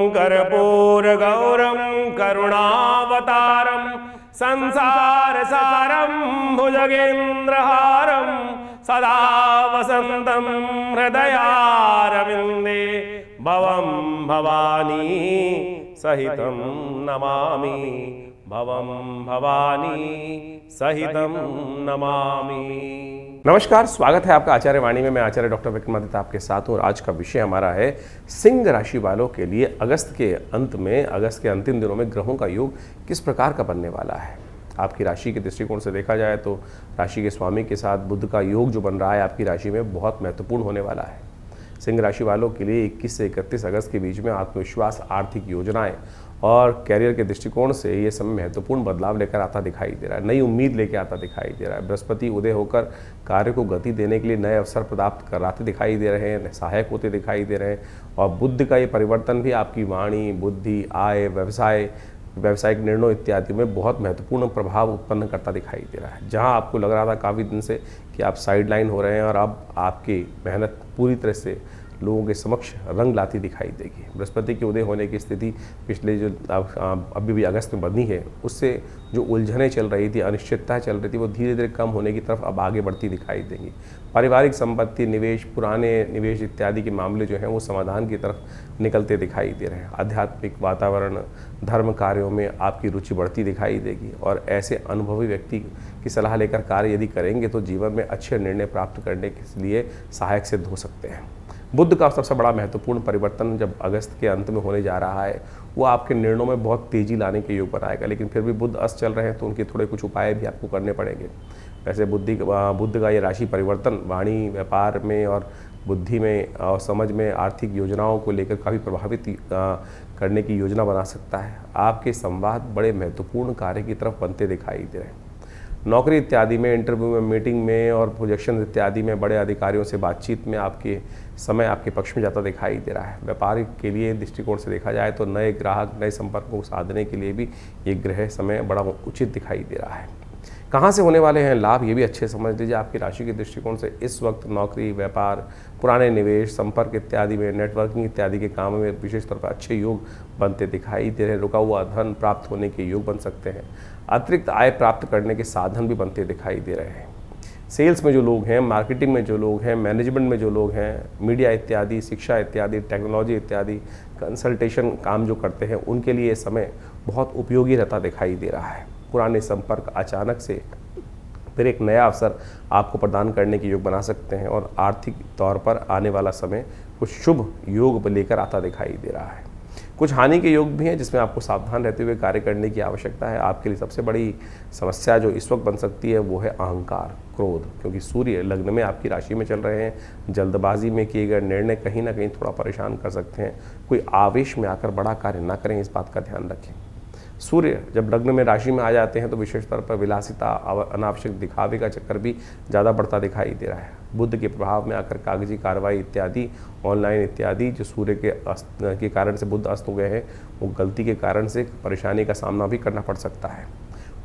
कर्पूरगौरं करुणावतारं संसारसारं भुजगेन्द्रहारं सदा वसन्तं हृदयारविन्दे भवं भवानी सहितं नमामि। भवं भवानी सहितं नमामि। नमस्कार, स्वागत है आपका आचार्य वाणी में। मैं आचार्य डॉक्टर विक्रमादित्य आपके साथ हूँ और आज का विषय हमारा है सिंह राशि वालों के लिए अगस्त के अंत में, अगस्त के अंतिम दिनों में ग्रहों का योग किस प्रकार का बनने वाला है। आपकी राशि के दृष्टिकोण से देखा जाए तो राशि के स्वामी के साथ बुध का योग जो बन रहा है आपकी राशि में बहुत महत्वपूर्ण होने वाला है। सिंह राशि वालों के लिए 21 से 31 अगस्त के बीच में आत्मविश्वास, आर्थिक योजनाएं और कैरियर के दृष्टिकोण से ये समय महत्वपूर्ण बदलाव लेकर आता दिखाई दे रहा है। नई उम्मीद लेकर आता दिखाई दे रहा है। बृहस्पति उदय होकर कार्य को गति देने के लिए नए अवसर प्राप्त कराते दिखाई दे रहे हैं, सहायक होते दिखाई दे रहे हैं। और बुध का ये परिवर्तन भी आपकी वाणी, बुद्धि, आय, व्यवसाय, व्यावसायिक निर्णय इत्यादि में बहुत महत्वपूर्ण प्रभाव उत्पन्न करता दिखाई दे रहा है। जहां आपको लग रहा था काफ़ी दिन से कि आप साइडलाइन हो रहे हैं और अब आपकी मेहनत पूरी तरह से लोगों के समक्ष रंग लाती दिखाई देगी। बृहस्पति के उदय होने की स्थिति पिछले जो अभी भी अगस्त में बनी है, उससे जो उलझनें चल रही थी, अनिश्चितता चल रही थी, वो धीरे धीरे कम होने की तरफ अब आगे बढ़ती दिखाई देंगी। पारिवारिक संपत्ति, निवेश, पुराने निवेश इत्यादि के मामले जो हैं वो समाधान की तरफ निकलते दिखाई दे रहे हैं। आध्यात्मिक वातावरण, धर्म कार्यों में आपकी रुचि बढ़ती दिखाई देगी और ऐसे अनुभवी व्यक्ति की सलाह लेकर कार्य यदि करेंगे तो जीवन में अच्छे निर्णय प्राप्त करने के लिए सहायक सिद्ध हो सकते हैं। बुध का सबसे बड़ा महत्वपूर्ण परिवर्तन जब अगस्त के अंत में होने जा रहा है वो आपके निर्णयों में बहुत तेज़ी लाने के योग बनाएगा। लेकिन फिर भी बुध अस्त चल रहे हैं तो उनके थोड़े कुछ उपाय भी आपको करने पड़ेंगे। वैसे बुध का ये राशि परिवर्तन वाणी, व्यापार में और बुद्धि में और समझ में आर्थिक योजनाओं को लेकर काफ़ी प्रभावित करने की योजना बना सकता है। आपके संवाद बड़े महत्वपूर्ण कार्य की तरफ बनते दिखाई दे रहे हैं। नौकरी इत्यादि में, इंटरव्यू में, मीटिंग में और प्रोजेक्शन इत्यादि में बड़े अधिकारियों से बातचीत में आपके समय आपके पक्ष में जाता दिखाई दे रहा है। व्यापारिक के लिए दृष्टिकोण से देखा जाए तो नए ग्राहक, नए संपर्कों को साधने के लिए भी ये ग्रह समय बड़ा उचित दिखाई दे रहा है। कहाँ से होने वाले हैं लाभ, ये भी अच्छे समझ लीजिए। आपकी राशि के दृष्टिकोण से इस वक्त नौकरी, व्यापार, पुराने निवेश, संपर्क इत्यादि में, नेटवर्किंग इत्यादि के कामों में विशेष तौर पर अच्छे योग बनते दिखाई दे रहे हैं। रुका हुआ धन प्राप्त होने के योग बन सकते हैं। अतिरिक्त आय प्राप्त करने के साधन भी बनते दिखाई दे रहे हैं। सेल्स में जो लोग हैं, मार्केटिंग में जो लोग हैं, मैनेजमेंट में जो लोग हैं, मीडिया इत्यादि, शिक्षा इत्यादि, टेक्नोलॉजी इत्यादि, कंसल्टेशन काम जो करते हैं, उनके लिए ये समय बहुत उपयोगी रहता दिखाई दे रहा है। पुराने संपर्क अचानक से फिर एक नया अवसर आपको प्रदान करने के योग बना सकते हैं और आर्थिक तौर पर आने वाला समय कुछ शुभ योग लेकर आता दिखाई दे रहा है। कुछ हानि के योग भी हैं जिसमें आपको सावधान रहते हुए कार्य करने की आवश्यकता है। आपके लिए सबसे बड़ी समस्या जो इस वक्त बन सकती है वो है अहंकार, क्रोध, क्योंकि सूर्य लग्न में आपकी राशि में चल रहे हैं। जल्दबाजी में किए गए निर्णय कहीं ना कहीं थोड़ा परेशान कर सकते हैं। कोई आवेश में आकर बड़ा कार्य ना करें, इस बात का ध्यान रखें। सूर्य जब लग्न में राशि में आ जाते हैं तो विशेष तौर पर विलासिता, अनावश्यक दिखावे का चक्कर भी ज़्यादा बढ़ता दिखाई दे रहा है। बुध के प्रभाव में आकर कागजी कार्रवाई इत्यादि, ऑनलाइन इत्यादि जो सूर्य के कारण से बुध अस्त हो गए हैं, वो गलती के कारण से परेशानी का सामना भी करना पड़ सकता है।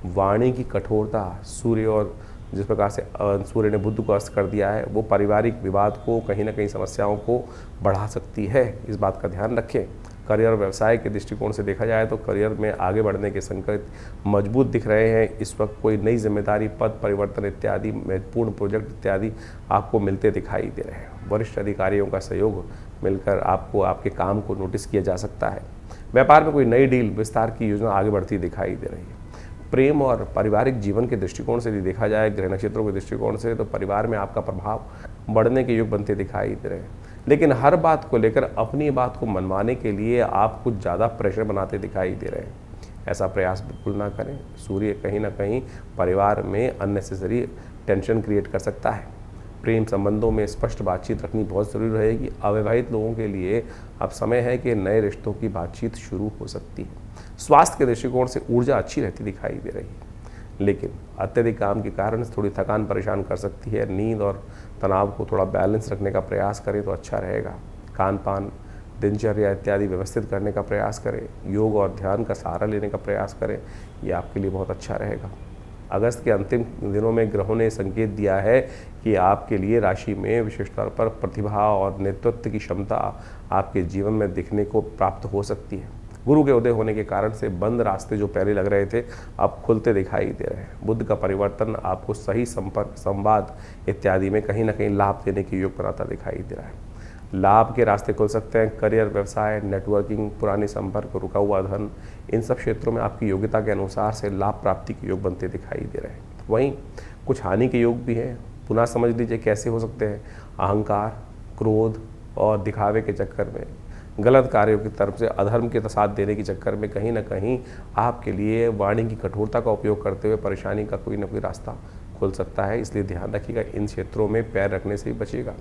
वाणी की कठोरता, सूर्य और जिस प्रकार से सूर्य ने बुध को अस्त कर दिया है वो पारिवारिक विवाद को, कहीं ना कहीं समस्याओं को बढ़ा सकती है। इस बात का ध्यान रखें। करियर और व्यवसाय के दृष्टिकोण से देखा जाए तो करियर में आगे बढ़ने के संकेत मजबूत दिख रहे हैं। इस वक्त कोई नई जिम्मेदारी, पद परिवर्तन इत्यादि, महत्वपूर्ण प्रोजेक्ट इत्यादि आपको मिलते दिखाई दे रहे हैं। वरिष्ठ अधिकारियों का सहयोग मिलकर आपको आपके काम को नोटिस किया जा सकता है। व्यापार में कोई नई डील, विस्तार की योजना आगे बढ़ती दिखाई दे रही है। प्रेम और पारिवारिक जीवन के दृष्टिकोण से यदि देखा जाए, ग्रह नक्षत्रों के दृष्टिकोण से, तो परिवार में आपका प्रभाव बढ़ने के योग बनते दिखाई दे रहे हैं। लेकिन हर बात को लेकर अपनी बात को मनवाने के लिए आप कुछ ज़्यादा प्रेशर बनाते दिखाई दे रहे हैं। ऐसा प्रयास बिल्कुल ना करें। सूर्य कहीं ना कहीं परिवार में अननेसेसरी टेंशन क्रिएट कर सकता है। प्रेम संबंधों में स्पष्ट बातचीत रखनी बहुत ज़रूरी रहेगी। अविवाहित लोगों के लिए अब समय है कि नए रिश्तों की बातचीत शुरू हो सकती है। स्वास्थ्य के दृष्टिकोण से ऊर्जा अच्छी रहती दिखाई दे रही है, लेकिन अत्यधिक काम के कारण थोड़ी थकान परेशान कर सकती है। नींद और तनाव को थोड़ा बैलेंस रखने का प्रयास करें तो अच्छा रहेगा। खान पान, दिनचर्या इत्यादि व्यवस्थित करने का प्रयास करें। योग और ध्यान का सहारा लेने का प्रयास करें, ये आपके लिए बहुत अच्छा रहेगा। अगस्त के अंतिम दिनों में ग्रहों ने संकेत दिया है कि आपके लिए राशि में विशेष तौर पर प्रतिभा और नेतृत्व की क्षमता आपके जीवन में दिखने को प्राप्त हो सकती है। गुरु के उदय होने के कारण से बंद रास्ते जो पहले लग रहे थे अब खुलते दिखाई दे रहे हैं। बुध का परिवर्तन आपको सही संपर्क, संवाद इत्यादि में कहीं ना कहीं लाभ देने के योग बनाता दिखाई दे रहा है। लाभ के रास्ते खुल सकते हैं। करियर, व्यवसाय, नेटवर्किंग, पुराने संपर्क, रुका हुआ धन, इन सब क्षेत्रों में आपकी योग्यता के अनुसार से लाभ प्राप्ति के योग बनते दिखाई दे रहे हैं। वहीं कुछ हानि के योग भी हैं। पुनः समझ लीजिए कैसे हो सकते हैं। अहंकार, क्रोध और दिखावे के चक्कर में, गलत कार्यों की तरफ से अधर्म के साथ देने के चक्कर में कहीं ना कहीं आपके लिए वाणी की कठोरता का उपयोग करते हुए परेशानी का कोई ना कोई रास्ता खुल सकता है। इसलिए ध्यान रखिएगा, इन क्षेत्रों में पैर रखने से ही बचिएगा।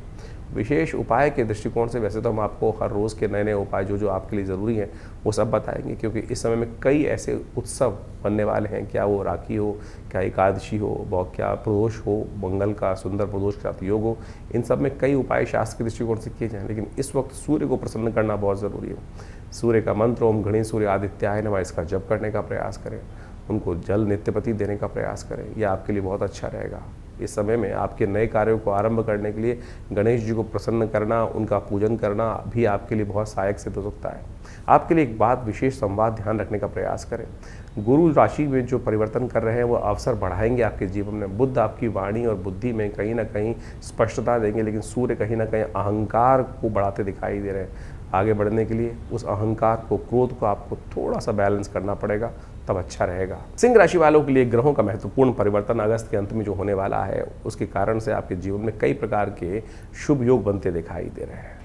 विशेष उपाय के दृष्टिकोण से वैसे तो हम आपको हर रोज़ के नए नए उपाय जो आपके लिए ज़रूरी हैं वो सब बताएंगे, क्योंकि इस समय में कई ऐसे उत्सव बनने वाले हैं। क्या वो राखी हो, क्या एकादशी हो, क्या प्रदोष हो, मंगल का सुंदर प्रदोष के साथ योग हो, इन सब में कई उपाय शास्त्र के दृष्टिकोण से किए जाएँ। लेकिन इस वक्त सूर्य को प्रसन्न करना बहुत ज़रूरी है। सूर्य का मंत्र ओम घृणी सूर्य आदित्याय नमः, इसका जप करने का प्रयास करें। उनको जल नित्यपति देने का प्रयास करें, यह आपके लिए बहुत अच्छा रहेगा। इस समय में आपके नए कार्यों को आरंभ करने के लिए गणेश जी को प्रसन्न करना, उनका पूजन करना भी आपके लिए बहुत सहायक सिद्ध हो सकता है। आपके लिए एक बात विशेष संवाद ध्यान रखने का प्रयास करें। गुरु राशि में जो परिवर्तन कर रहे हैं वो अवसर बढ़ाएंगे आपके जीवन में। बुध आपकी वाणी और बुद्धि में कहीं ना कहीं स्पष्टता देंगे, लेकिन सूर्य कहीं ना कहीं अहंकार को बढ़ाते दिखाई दे रहे हैं। आगे बढ़ने के लिए उस अहंकार को, क्रोध को आपको थोड़ा सा बैलेंस करना पड़ेगा, तब अच्छा रहेगा। सिंह राशि वालों के लिए ग्रहों का महत्वपूर्ण परिवर्तन अगस्त के अंत में जो होने वाला है उसके कारण से आपके जीवन में कई प्रकार के शुभ योग बनते दिखाई दे रहे हैं।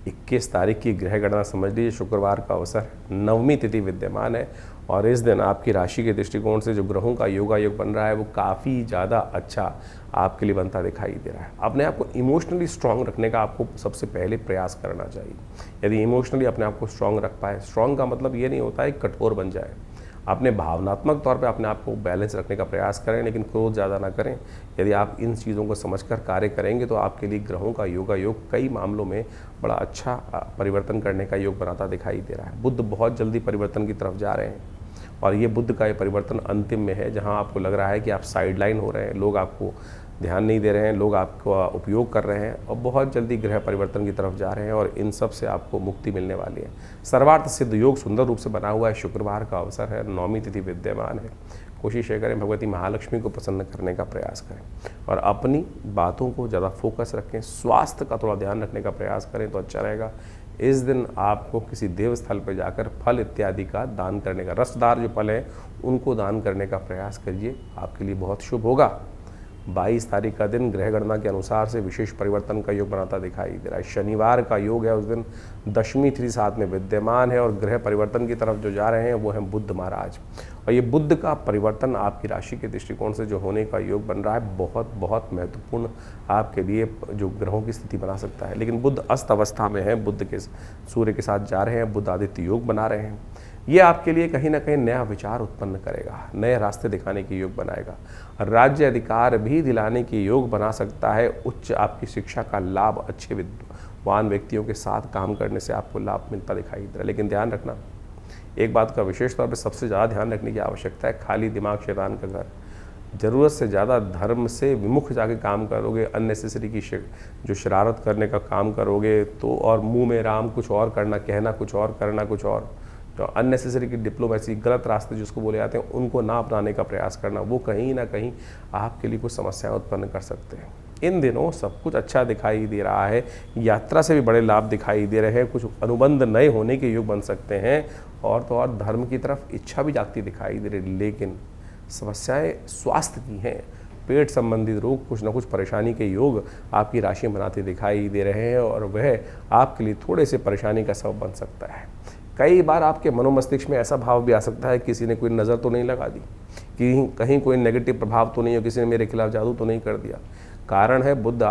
21 तारीख की ग्रह गणना समझ लीजिए, शुक्रवार का अवसर, नवमी तिथि विद्यमान है और इस दिन आपकी राशि के दृष्टिकोण से जो ग्रहों का योगायोग बन रहा है वो काफ़ी ज़्यादा अच्छा आपके लिए बनता दिखाई दे रहा है। अपने आप को इमोशनली स्ट्रांग रखने का आपको सबसे पहले प्रयास करना चाहिए। यदि इमोशनली अपने आप को स्ट्रांग रख पाए, स्ट्रांग का मतलब ये नहीं होता है कठोर बन जाए। अपने भावनात्मक तौर पे अपने आप को बैलेंस रखने का प्रयास करें, लेकिन क्रोध ज़्यादा ना करें। यदि आप इन चीज़ों को समझकर कार्य करेंगे तो आपके लिए ग्रहों का योगायोग कई मामलों में बड़ा अच्छा परिवर्तन करने का योग बनाता दिखाई दे रहा है। बुध बहुत जल्दी परिवर्तन की तरफ जा रहे हैं और ये बुध का ये परिवर्तन अंतिम में है, जहाँ आपको लग रहा है कि आप साइडलाइन हो रहे हैं, लोग आपको ध्यान नहीं दे रहे हैं, लोग आपका उपयोग कर रहे हैं और बहुत जल्दी ग्रह परिवर्तन की तरफ जा रहे हैं और इन सब से आपको मुक्ति मिलने वाली है। सर्वार्थ सिद्ध योग सुंदर रूप से बना हुआ है। शुक्रवार का अवसर है, नौमी तिथि विद्यमान है। कोशिश ये करें भगवती महालक्ष्मी को प्रसन्न करने का प्रयास करें और अपनी बातों को ज़्यादा फोकस रखें। स्वास्थ्य का थोड़ा ध्यान रखने का प्रयास करें तो अच्छा रहेगा। इस दिन आपको किसी देव स्थल पर जाकर फल इत्यादि का दान करने का, रसदार जो फल हैं उनको दान करने का प्रयास करिए, आपके लिए बहुत शुभ होगा। 22 तारीख का दिन ग्रह गणना के अनुसार से विशेष परिवर्तन का योग बनाता दिखाई दे रहा है। शनिवार का योग है, उस दिन दशमी तिथि साथ में विद्यमान है और ग्रह परिवर्तन की तरफ जो जा रहे हैं वो हैं बुध महाराज। और ये बुध का परिवर्तन आपकी राशि के दृष्टिकोण से जो होने का योग बन रहा है बहुत बहुत महत्वपूर्ण आपके लिए जो ग्रहों की स्थिति बना सकता है। लेकिन बुध अस्त अवस्था में है, बुध के सूर्य के साथ जा रहे हैं, बुध आदित्य योग बना रहे हैं। ये आपके लिए कहीं ना कहीं नया विचार उत्पन्न करेगा, नए रास्ते दिखाने के योग बनाएगा। राज्य अधिकार भी दिलाने के योग बना सकता है। उच्च आपकी शिक्षा का लाभ, अच्छे विद्वान व्यक्तियों के साथ काम करने से आपको लाभ मिलता दिखाई दे रहा है। लेकिन ध्यान रखना, एक बात का विशेष तौर पर सबसे ज़्यादा ध्यान रखने की आवश्यकता है, खाली दिमाग शैतान का घर। ज़रूरत से ज़्यादा धर्म से विमुख जाके काम करोगे, अननेसेसरी की जो शरारत करने का काम करोगे तो, और मुंह में राम कुछ और करना, कहना कुछ और, करना कुछ और, तो अननेसेसरी की डिप्लोमेसी, गलत रास्ते जिसको बोले जाते हैं उनको ना अपनाने का प्रयास करना, वो कहीं ना कहीं आपके लिए कुछ समस्याएं उत्पन्न कर सकते हैं। इन दिनों सब कुछ अच्छा दिखाई दे रहा है, यात्रा से भी बड़े लाभ दिखाई दे रहे हैं, कुछ अनुबंध नए होने के योग बन सकते हैं और तो और धर्म की तरफ इच्छा भी जागती दिखाई दे रही। लेकिन समस्याएं स्वास्थ्य की हैं, पेट संबंधित रोग, कुछ ना कुछ परेशानी के योग आपकी राशि बनाते दिखाई दे रहे हैं और वह आपके लिए थोड़े से परेशानी का सबब बन सकता है। कई बार आपके मनोमस्तिष्क में ऐसा भाव भी आ सकता है किसी ने कोई नज़र तो नहीं लगा दी, कि कहीं कोई नेगेटिव प्रभाव तो नहीं हो, किसी ने मेरे खिलाफ जादू तो नहीं कर दिया। कारण है बुध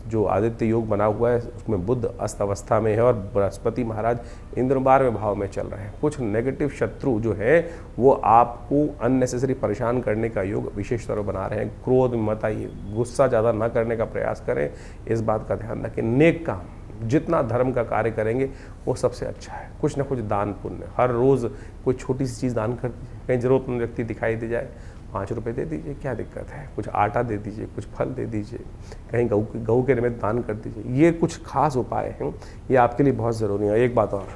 जो आदित्य योग बना हुआ है उसमें बुध अस्त अवस्था में है और बृहस्पति महाराज इंद्र 12वें भाव में चल रहे हैं। कुछ नेगेटिव शत्रु जो है वो आपको अननेसेसरी परेशान करने का योग विशेष तौर पर बना रहे हैं। क्रोध मत आइए, गुस्सा ज़्यादा ना करने का प्रयास करें, इस बात का ध्यान रखें। नेक काम, जितना धर्म का कार्य करेंगे वो सबसे अच्छा है। कुछ ना कुछ दान पुण्य, हर रोज़ कोई छोटी सी चीज़ दान कर दीजिए, कहीं ज़रूरतमंद व्यक्ति दिखाई दे जाए 5 रुपये दे दीजिए, क्या दिक्कत है। कुछ आटा दे दीजिए, कुछ फल दे दीजिए, कहीं गऊ के निमित्त दान कर दीजिए। ये कुछ खास उपाय हैं, ये आपके लिए बहुत ज़रूरी है। एक बात और,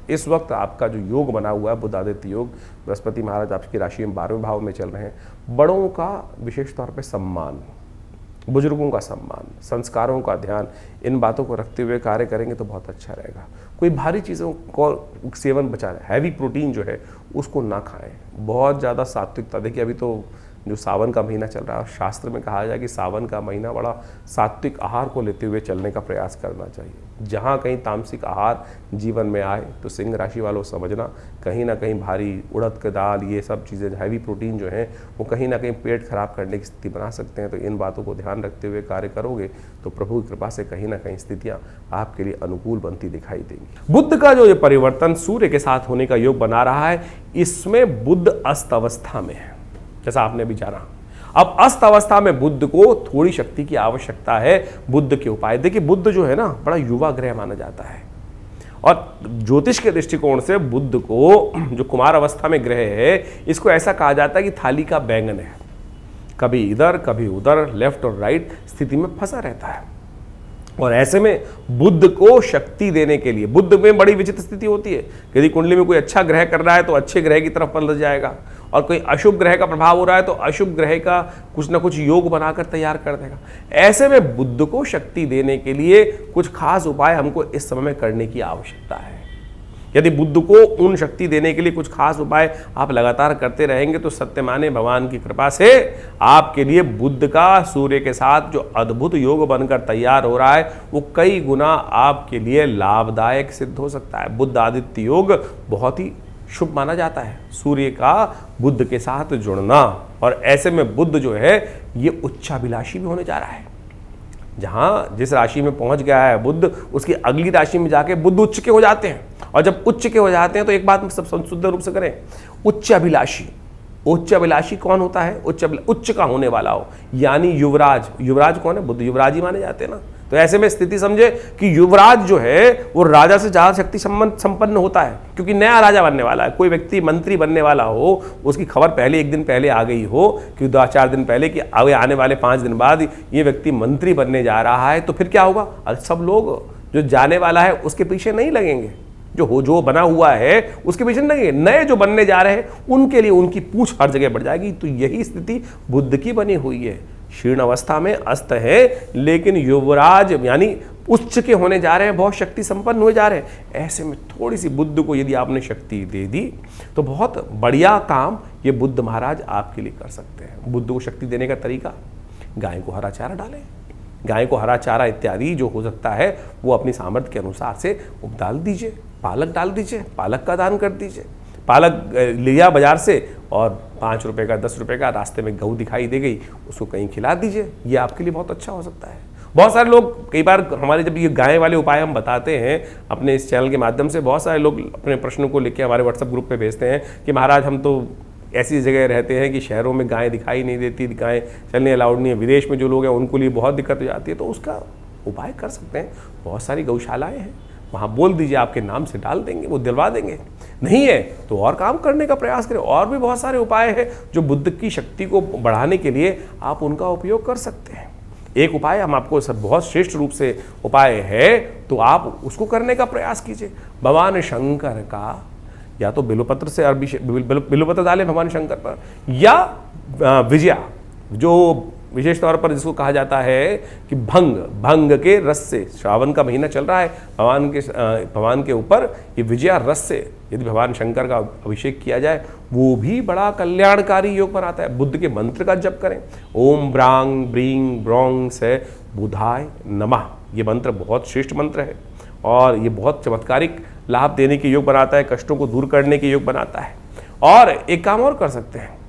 इस वक्त आपका जो योग बना हुआ है बुध आदित्य योग, बृहस्पति महाराज आपकी राशि में 12वें भाव में चल रहे हैं। बड़ों का विशेष तौर पे सम्मान, बुजुर्गों का सम्मान, संस्कारों का ध्यान, इन बातों को रखते हुए कार्य करेंगे तो बहुत अच्छा रहेगा। कोई भारी चीज़ों को सेवन बचा रहे, हैवी प्रोटीन जो है उसको ना खाएं। बहुत ज़्यादा सात्विकता, देखिए अभी तो जो सावन का महीना चल रहा है, शास्त्र में कहा जाए कि सावन का महीना बड़ा सात्विक आहार को लेते हुए चलने का प्रयास करना चाहिए। जहाँ कहीं तामसिक आहार जीवन में आए तो सिंह राशि वालों समझना कहीं ना कहीं भारी उड़द की दाल, ये सब चीज़ें हैवी प्रोटीन जो हैं वो कहीं ना कहीं पेट खराब करने की स्थिति बना सकते हैं। तो इन बातों को ध्यान रखते हुए कार्य करोगे तो प्रभु की कृपा से कहीं ना कहीं स्थितियाँ आपके लिए अनुकूल बनती दिखाई देंगी। बुध का जो ये परिवर्तन सूर्य के साथ होने का योग बना रहा है, इसमें बुध अस्त अवस्था में है, जैसा आपने अभी जाना। अब अस्त अवस्था में बुध को थोड़ी शक्ति की आवश्यकता है। बुध के उपाय देखिए, बुध जो है ना बड़ा युवा ग्रह माना जाता है, और ज्योतिष के दृष्टिकोण से बुध को, जो कुमार अवस्था में ग्रह है, इसको ऐसा कहा जाता है कि थाली का बैंगन है, कभी इधर कभी उधर, लेफ्ट और राइट स्थिति में फंसा रहता है। और ऐसे में बुध को शक्ति देने के लिए, बुध में बड़ी विचित्र स्थिति होती है। यदि कुंडली में कोई अच्छा ग्रह कर रहा है तो अच्छे ग्रह की तरफ पलट जाएगा, और कोई अशुभ ग्रह का प्रभाव हो रहा है तो अशुभ ग्रह का कुछ ना कुछ योग बनाकर तैयार कर देगा। ऐसे में बुध को शक्ति देने के लिए कुछ खास उपाय हमको इस समय में करने की आवश्यकता है। यदि बुध को उन शक्ति देने के लिए कुछ खास उपाय आप लगातार करते रहेंगे तो सत्य माने भगवान की कृपा से आपके लिए बुध का सूर्य के साथ जो अद्भुत योग बनकर तैयार हो रहा है वो कई गुना आपके लिए लाभदायक सिद्ध हो सकता है। बुध आदित्य योग बहुत ही शुभ माना जाता है, सूर्य का बुध के साथ जुड़ना। और ऐसे में बुध जो है ये उच्चाभिलाषी भी होने जा रहा है। जहां जिस राशि में पहुंच गया है बुध, उसकी अगली राशि में जाके बुध उच्च के हो जाते हैं। और जब उच्च के हो जाते हैं तो एक बात में सब शुद्ध रूप से करें, उच्च अभिलाषी। उच्च अभिलाषी कौन होता है? उच्च का होने वाला हो, यानी युवराज। युवराज कौन है? बुध युवराज ही माने जाते हैं ना। तो ऐसे में स्थिति समझे कि युवराज जो है वो राजा से ज्यादा शक्ति संपन्न होता है, क्योंकि नया राजा बनने वाला है। कोई व्यक्ति मंत्री बनने वाला हो, उसकी खबर पहले एक दिन पहले आ गई हो कि 2-4 दिन पहले कि आने वाले 5 दिन बाद ये व्यक्ति मंत्री बनने जा रहा है, तो फिर क्या होगा? सब लोग जो जाने वाला है उसके पीछे नहीं लगेंगे, जो बना हुआ है उसके पीछे नहीं लगेंगे। नए जो बनने जा रहे हैं उनके लिए उनकी पूछ हर जगह बढ़ जाएगी। तो यही स्थिति बुध की बनी हुई है। क्षीण अवस्था में अस्त है, लेकिन युवराज यानी उच्च के होने जा रहे हैं, बहुत शक्ति संपन्न हो जा रहे हैं। ऐसे में थोड़ी सी बुध को यदि आपने शक्ति दे दी तो बहुत बढ़िया काम ये बुध महाराज आपके लिए कर सकते हैं। बुध को शक्ति देने का तरीका, गाय को हरा चारा डालें। गाय को हरा चारा इत्यादि जो हो सकता है वो अपनी सामर्थ्य के अनुसार से डाल दीजिए। पालक डाल दीजिए, पालक का दान कर दीजिए। पालक लिया बाजार से और 5 रुपए का 10 रुपए का रास्ते में गऊ दिखाई दे गई, उसको कहीं खिला दीजिए। ये आपके लिए बहुत अच्छा हो सकता है। बहुत सारे लोग, कई बार हमारे जब ये गाय वाले उपाय हम बताते हैं अपने इस चैनल के माध्यम से, बहुत सारे लोग अपने प्रश्नों को लिख के हमारे व्हाट्सएप ग्रुप पे भेजते हैं कि महाराज हम तो ऐसी जगह रहते हैं कि शहरों में गाय दिखाई नहीं देती, गाय चलने अलाउड नहीं है, विदेश में जो लोग हैं उनको लिए बहुत दिक्कत हो जाती है। तो उसका उपाय कर सकते हैं। बहुत सारी गौशालाएँ हैं, वहाँ बोल दीजिए आपके नाम से डाल देंगे, वो दिलवा देंगे। नहीं है तो और काम करने का प्रयास करें। और भी बहुत सारे उपाय हैं जो बुध की शक्ति को बढ़ाने के लिए आप उनका उपयोग कर सकते हैं। एक उपाय हम आपको सब बहुत श्रेष्ठ रूप से उपाय है, तो आप उसको करने का प्रयास कीजिए। भगवान शंकर का या तो बिल्वपत्र से बिल्वपत्र डालें भगवान शंकर पर, या विजया, जो विशेष तौर पर जिसको कहा जाता है कि भंग के रस से, श्रावण का महीना चल रहा है, भगवान के ऊपर ये विजया रस से यदि भगवान शंकर का अभिषेक किया जाए वो भी बड़ा कल्याणकारी योग बनाता है। बुद्ध के मंत्र का जप करें, ओम ब्रांग ब्रींग ब्रोंग से बुधाय नमः। ये मंत्र बहुत श्रेष्ठ मंत्र है और ये बहुत चमत्कारिक लाभ देने के योग बनाता है, कष्टों को दूर करने के योग बनाता है। और एक काम और कर सकते हैं,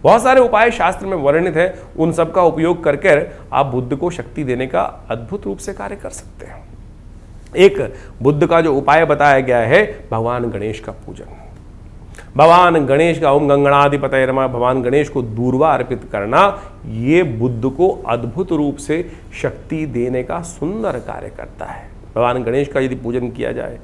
बहुत सारे उपाय शास्त्र में वर्णित है, उन सब का उपयोग करके आप बुद्ध को शक्ति देने का अद्भुत रूप से कार्य कर सकते हैं। एक बुद्ध का जो उपाय बताया गया है, भगवान गणेश का पूजन। भगवान गणेश का ओम गंगणाधिपतये नमः, भगवान गणेश को दूर्वा अर्पित करना, ये बुद्ध को अद्भुत रूप से शक्ति देने का सुंदर कार्य करता है। भगवान गणेश का यदि पूजन किया जाए,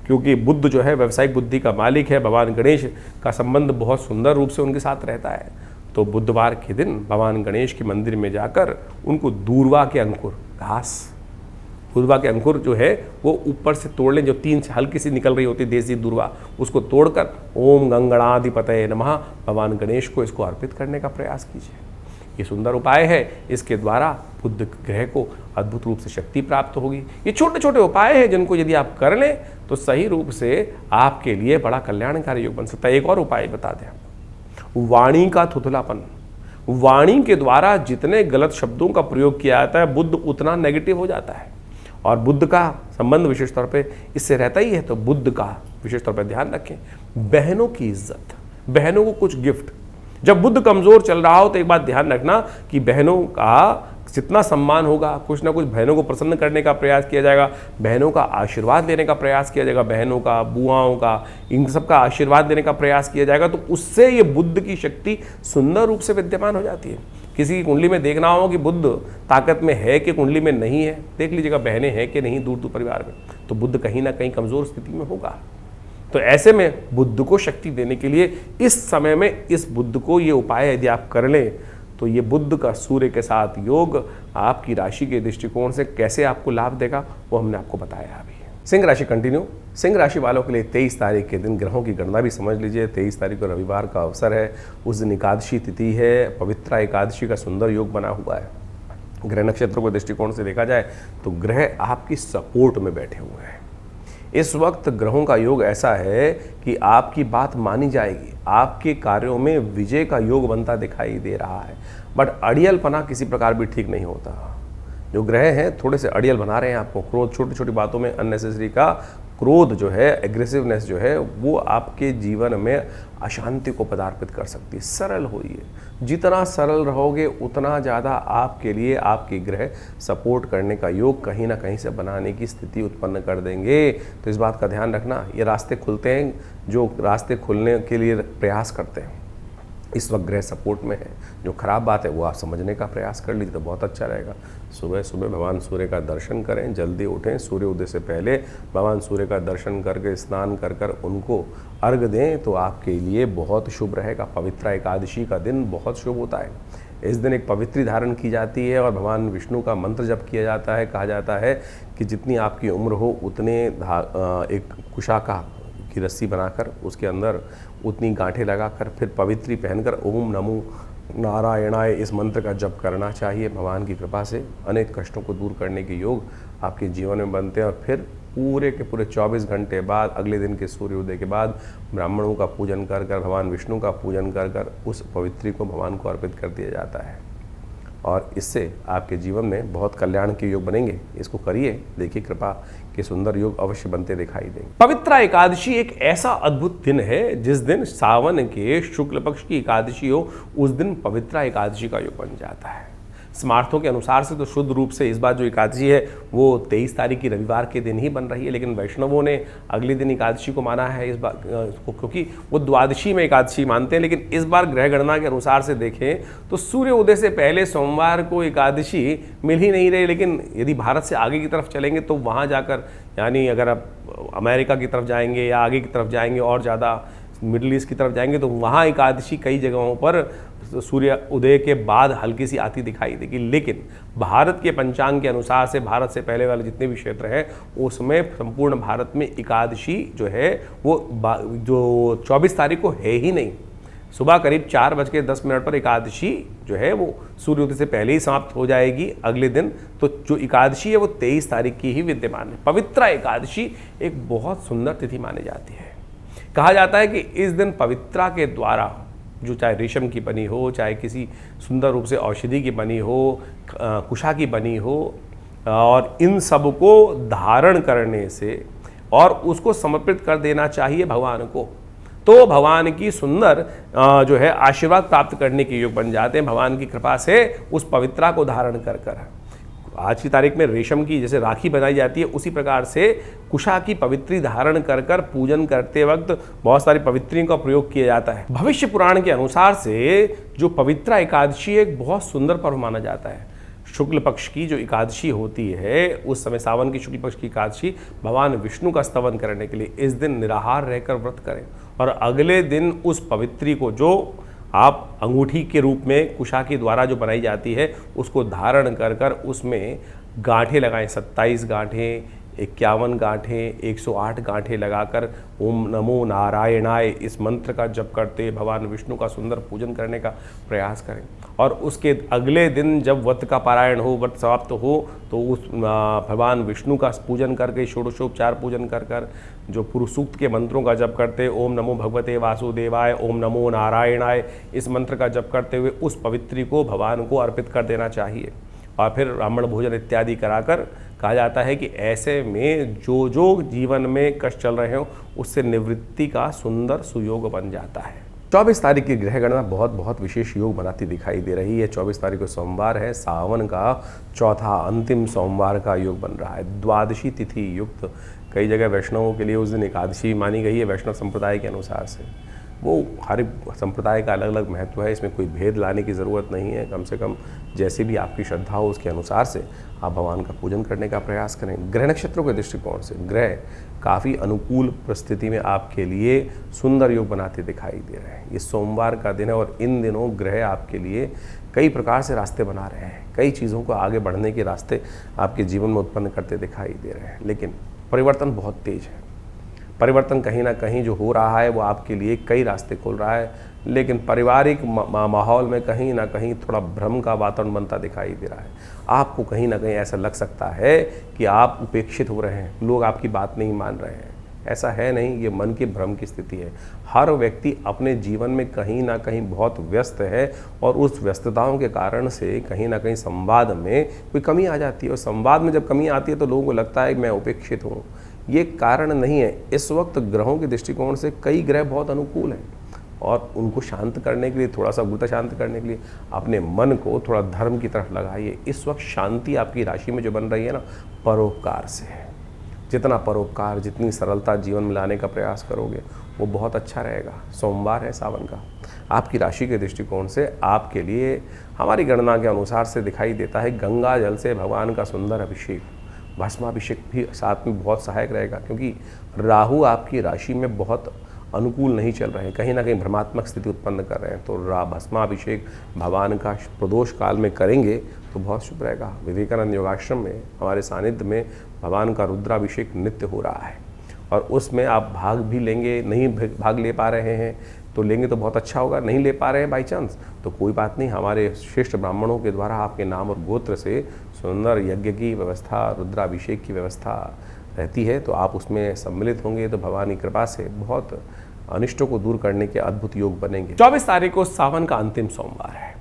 क्योंकि बुद्ध जो है व्यावसायिक बुद्धि का मालिक है, भगवान गणेश का संबंध बहुत सुंदर रूप से उनके साथ रहता है, तो बुधवार के दिन भगवान गणेश के मंदिर में जाकर उनको दूर्वा के अंकुर, घास, दूर्वा के अंकुर जो है वो ऊपर से तोड़ लें, जो 3 से हल्की सी निकल रही होती है देसी दूर्वा, उसको तोड़कर ओम गंगणाधिपतये नमः भगवान गणेश को इसको अर्पित करने का प्रयास कीजिए। ये सुंदर उपाय है, इसके द्वारा बुध ग्रह को अद्भुत रूप से शक्ति प्राप्त होगी। ये छोटे छोटे उपाय हैं जिनको यदि आप कर लें तो सही रूप से आपके लिए बड़ा कल्याणकारी योग बन सकता है। एक और उपाय बता दें, वाणी का थुथलापन। वाणी के द्वारा जितने गलत शब्दों का प्रयोग किया जाता है बुध उतना नेगेटिव हो जाता है, और बुध का संबंध विशेष तौर पे इससे रहता ही है, तो बुध का विशेष तौर पे ध्यान रखें। बहनों की इज्जत, बहनों को कुछ गिफ्ट, जब बुध कमजोर चल रहा हो तो एक बात ध्यान रखना कि बहनों का जितना सम्मान होगा, कुछ ना कुछ बहनों को प्रसन्न करने का प्रयास किया जाएगा, बहनों का आशीर्वाद लेने का प्रयास किया जाएगा, बहनों का, बुआओं का, इन सब का आशीर्वाद लेने का प्रयास किया जाएगा, तो उससे ये बुध की शक्ति सुंदर रूप से विद्यमान हो जाती है। किसी की कुंडली में देखना हो कि बुध ताकत में है कि कुंडली में नहीं है, देख लीजिएगा बहनें हैं कि नहीं दूर दूर परिवार में, तो बुध कहीं ना कहीं कमजोर स्थिति में होगा। तो ऐसे में बुध को शक्ति देने के लिए इस समय में इस बुध को ये उपाय यदि आप कर लें तो ये बुध का सूर्य के साथ योग आपकी राशि के दृष्टिकोण से कैसे आपको लाभ देगा वो हमने आपको बताया अभी। सिंह राशि कंटिन्यू। सिंह राशि वालों के लिए 23 तारीख के दिन ग्रहों की गणना भी समझ लीजिए। 23 तारीख को रविवार का अवसर है, उस दिन एकादशी तिथि है, पवित्रा एकादशी का सुंदर योग बना हुआ है। ग्रह नक्षत्रों के दृष्टिकोण से देखा जाए तो ग्रह आपकी सपोर्ट में बैठे हुए हैं। इस वक्त ग्रहों का योग ऐसा है कि आपकी बात मानी जाएगी, आपके कार्यों में विजय का योग बनता दिखाई दे रहा है, बट अड़ियलपना किसी प्रकार भी ठीक नहीं होता। जो ग्रह हैं थोड़े से अड़ियल बना रहे हैं आपको, क्रोध, छोटी छोटी बातों में अननेसेसरी का क्रोध जो है, एग्रेसिवनेस जो है, वो आपके जीवन में अशांति को पदार्पित कर सकती है। सरल होइए, जितना सरल रहोगे उतना ज़्यादा आपके लिए आपके ग्रह सपोर्ट करने का योग कहीं ना कहीं से बनाने की स्थिति उत्पन्न कर देंगे। तो इस बात का ध्यान रखना, ये रास्ते खुलते हैं जो रास्ते खुलने के लिए प्रयास करते हैं। इस वक्त ग्रह सपोर्ट में है, जो खराब बात है वो आप समझने का प्रयास कर लीजिए तो बहुत अच्छा रहेगा। सुबह सुबह भगवान सूर्य का दर्शन करें, जल्दी उठें, सूर्य उदय से पहले भगवान सूर्य का दर्शन करके स्नान कर कर उनको अर्घ दें तो आपके लिए बहुत शुभ रहेगा। पवित्रा एकादशी का दिन बहुत शुभ होता है। इस दिन एक पवित्री धारण की जाती है और भगवान विष्णु का मंत्र जप किया जाता है। कहा जाता है कि जितनी आपकी उम्र हो उतने एक कुशाका की रस्सी बनाकर उसके अंदर उतनी गांठें लगाकर फिर पवित्री पहनकर ओम नमो नारायणाय इस मंत्र का जप करना चाहिए। भगवान की कृपा से अनेक कष्टों को दूर करने के योग आपके जीवन में बनते हैं। और फिर पूरे के पूरे 24 घंटे बाद, अगले दिन के सूर्योदय के बाद ब्राह्मणों का पूजन कर कर, भगवान विष्णु का पूजन कर कर उस पवित्री को भगवान को अर्पित कर दिया जाता है और इससे आपके जीवन में बहुत कल्याण के योग बनेंगे। इसको करिए, देखिए कृपा के सुंदर योग अवश्य बनते दिखाई देंगे। पवित्रा एकादशी एक ऐसा अद्भुत दिन है जिस दिन सावन के शुक्ल पक्ष की एकादशी हो, उस दिन पवित्रा एकादशी का योग बन जाता है। स्मार्थों के अनुसार से तो शुद्ध रूप से इस बार जो एकादशी है वो 23 तारीख की रविवार के दिन ही बन रही है, लेकिन वैष्णवों ने अगले दिन एकादशी को माना है इस बार क्योंकि वो द्वादशी में एकादशी मानते हैं। लेकिन इस बार ग्रह गणना के अनुसार से देखें तो सूर्य उदय से पहले सोमवार को एकादशी मिल ही नहीं रही। लेकिन यदि भारत से आगे की तरफ चलेंगे तो वहाँ जाकर, यानी अगर आप अमेरिका की तरफ जाएंगे या आगे की तरफ जाएंगे और ज़्यादा मिडिल ईस्ट की तरफ जाएंगे तो वहाँ एकादशी कई जगहों पर सूर्य उदय के बाद हल्की सी आती दिखाई देगी। लेकिन भारत के पंचांग के अनुसार से भारत से पहले वाले जितने भी क्षेत्र हैं उसमें संपूर्ण भारत में एकादशी जो है वो जो 24 तारीख को है ही नहीं। सुबह करीब 4:10 पर एकादशी जो है वो सूर्योदय से पहले ही समाप्त हो जाएगी अगले दिन। तो जो एकादशी है वो 23 तारीख की ही विद्यमान है। पवित्रा एकादशी एक बहुत सुंदर तिथि मानी जाती है। कहा जाता है कि इस दिन पवित्रा के द्वारा, जो चाहे रेशम की बनी हो, चाहे किसी सुंदर रूप से औषधि की बनी हो, कुशा की बनी हो, और इन सब को धारण करने से और उसको समर्पित कर देना चाहिए भगवान को, तो भगवान की सुंदर जो है आशीर्वाद प्राप्त करने के योग बन जाते हैं भगवान की कृपा से उस पवित्रा को धारण कर कर। आज की तारीख में रेशम की जैसे राखी बनाई जाती है, उसी प्रकार से कुशा की पवित्री धारण कर कर पूजन करते वक्त बहुत सारी पवित्रियों का प्रयोग किया जाता है। भविष्य पुराण के अनुसार से जो पवित्रा एकादशी एक बहुत सुंदर पर्व माना जाता है। शुक्ल पक्ष की जो एकादशी होती है, उस समय सावन की शुक्ल पक्ष की एकादशी, भगवान विष्णु का स्तवन करने के लिए इस दिन निराहार रहकर व्रत करें और अगले दिन उस पवित्री को, जो आप अंगूठी के रूप में कुशा के द्वारा जो बनाई जाती है उसको धारण कर कर उसमें गांठें लगाएं, 27 गांठें, 51 गांठें, 108 गांठें लगाकर ओम नमो नारायणाय इस मंत्र का जप करते भगवान विष्णु का सुंदर पूजन करने का प्रयास करें। और उसके अगले दिन जब व्रत का पारायण हो, व्रत समाप्त हो, तो उस भगवान विष्णु का पूजन करके षोडशोपचार पूजन कर कर जो पुरुष सूक्त के मंत्रों का जप करते ओम नमो भगवते वासुदेवाय, ओम नमो नारायणाय इस मंत्र का जप करते हुए उस पवित्री को भगवान को अर्पित कर देना चाहिए। और फिर ब्राह्मण भोजन इत्यादि कराकर कहा जाता है कि ऐसे में जो जो जीवन में कष्ट चल रहे हो उससे निवृत्ति का सुंदर सुयोग बन जाता है। 24 तारीख की ग्रह गणना बहुत बहुत विशेष योग बनाती दिखाई दे रही है। 24 तारीख को सोमवार है, सावन का चौथा अंतिम सोमवार का योग बन रहा है, द्वादशी तिथि युक्त। कई जगह वैष्णवों के लिए उस दिन एकादशी मानी गई है वैष्णव संप्रदाय के अनुसार से। वो हर संप्रदाय का अलग अलग महत्व है, इसमें कोई भेद लाने की ज़रूरत नहीं है। कम से कम जैसे भी आपकी श्रद्धा हो उसके अनुसार से आप भगवान का पूजन करने का प्रयास करें। ग्रह नक्षत्रों के दृष्टिकोण से ग्रह काफ़ी अनुकूल परिस्थिति में आपके लिए सुंदर योग बनाते दिखाई दे रहे हैं। ये सोमवार का दिन है और इन दिनों ग्रह आपके लिए कई प्रकार से रास्ते बना रहे हैं, कई चीज़ों को आगे बढ़ने के रास्ते आपके जीवन में उत्पन्न करते दिखाई दे रहे हैं। लेकिन परिवर्तन बहुत तेज है। परिवर्तन कहीं ना कहीं जो हो रहा है वो आपके लिए कई रास्ते खोल रहा है, लेकिन पारिवारिक माहौल में कहीं ना कहीं थोड़ा भ्रम का वातावरण बनता दिखाई दे रहा है। आपको कहीं ना कहीं ऐसा लग सकता है कि आप उपेक्षित हो रहे हैं, लोग आपकी बात नहीं मान रहे हैं। ऐसा है नहीं, ये मन के भ्रम की स्थिति है। हर व्यक्ति अपने जीवन में कहीं ना कहीं बहुत व्यस्त है और उस व्यस्तताओं के कारण से कहीं ना कहीं संवाद में कोई कमी आ जाती है, और संवाद में जब कमी आती है तो लोगों को लगता है कि मैं उपेक्षित हूँ। ये कारण नहीं है। इस वक्त ग्रहों के दृष्टिकोण से कई ग्रह बहुत अनुकूल हैं और उनको शांत करने के लिए, थोड़ा सा गुस्सा शांत करने के लिए अपने मन को थोड़ा धर्म की तरफ लगाइए। इस वक्त शांति आपकी राशि में जो बन रही है ना, परोपकार से है। जितना परोपकार, जितनी सरलता जीवन में लाने का प्रयास करोगे वो बहुत अच्छा रहेगा। सोमवार है सावन का, आपकी राशि के दृष्टिकोण से आपके लिए हमारी गणना के अनुसार से दिखाई देता है गंगा जल से भगवान का सुंदर अभिषेक, भस्माभिषेक भी साथ में बहुत सहायक रहेगा, क्योंकि राहु आपकी राशि में बहुत अनुकूल नहीं चल रहे हैं, कहीं ना कहीं भ्रमात्मक स्थिति उत्पन्न कर रहे हैं। तो भस्माभिषेक भगवान का प्रदोष काल में करेंगे तो बहुत शुभ रहेगा। विवेकानंद योगाश्रम में हमारे सानिध्य में भगवान का रुद्राभिषेक नित्य हो रहा है और उसमें आप भाग भी लेंगे। नहीं भाग ले पा रहे हैं तो लेंगे तो बहुत अच्छा होगा, नहीं ले पा रहे हैं बाई चांस तो कोई बात नहीं, हमारे श्रेष्ठ ब्राह्मणों के द्वारा आपके नाम और गोत्र से सुंदर यज्ञ की व्यवस्था, रुद्राभिषेक की व्यवस्था रहती है, तो आप उसमें सम्मिलित होंगे तो भगवान की कृपा से बहुत अनिष्टों को दूर करने के अद्भुत योग बनेंगे। 24 तारीख को सावन का अंतिम सोमवार है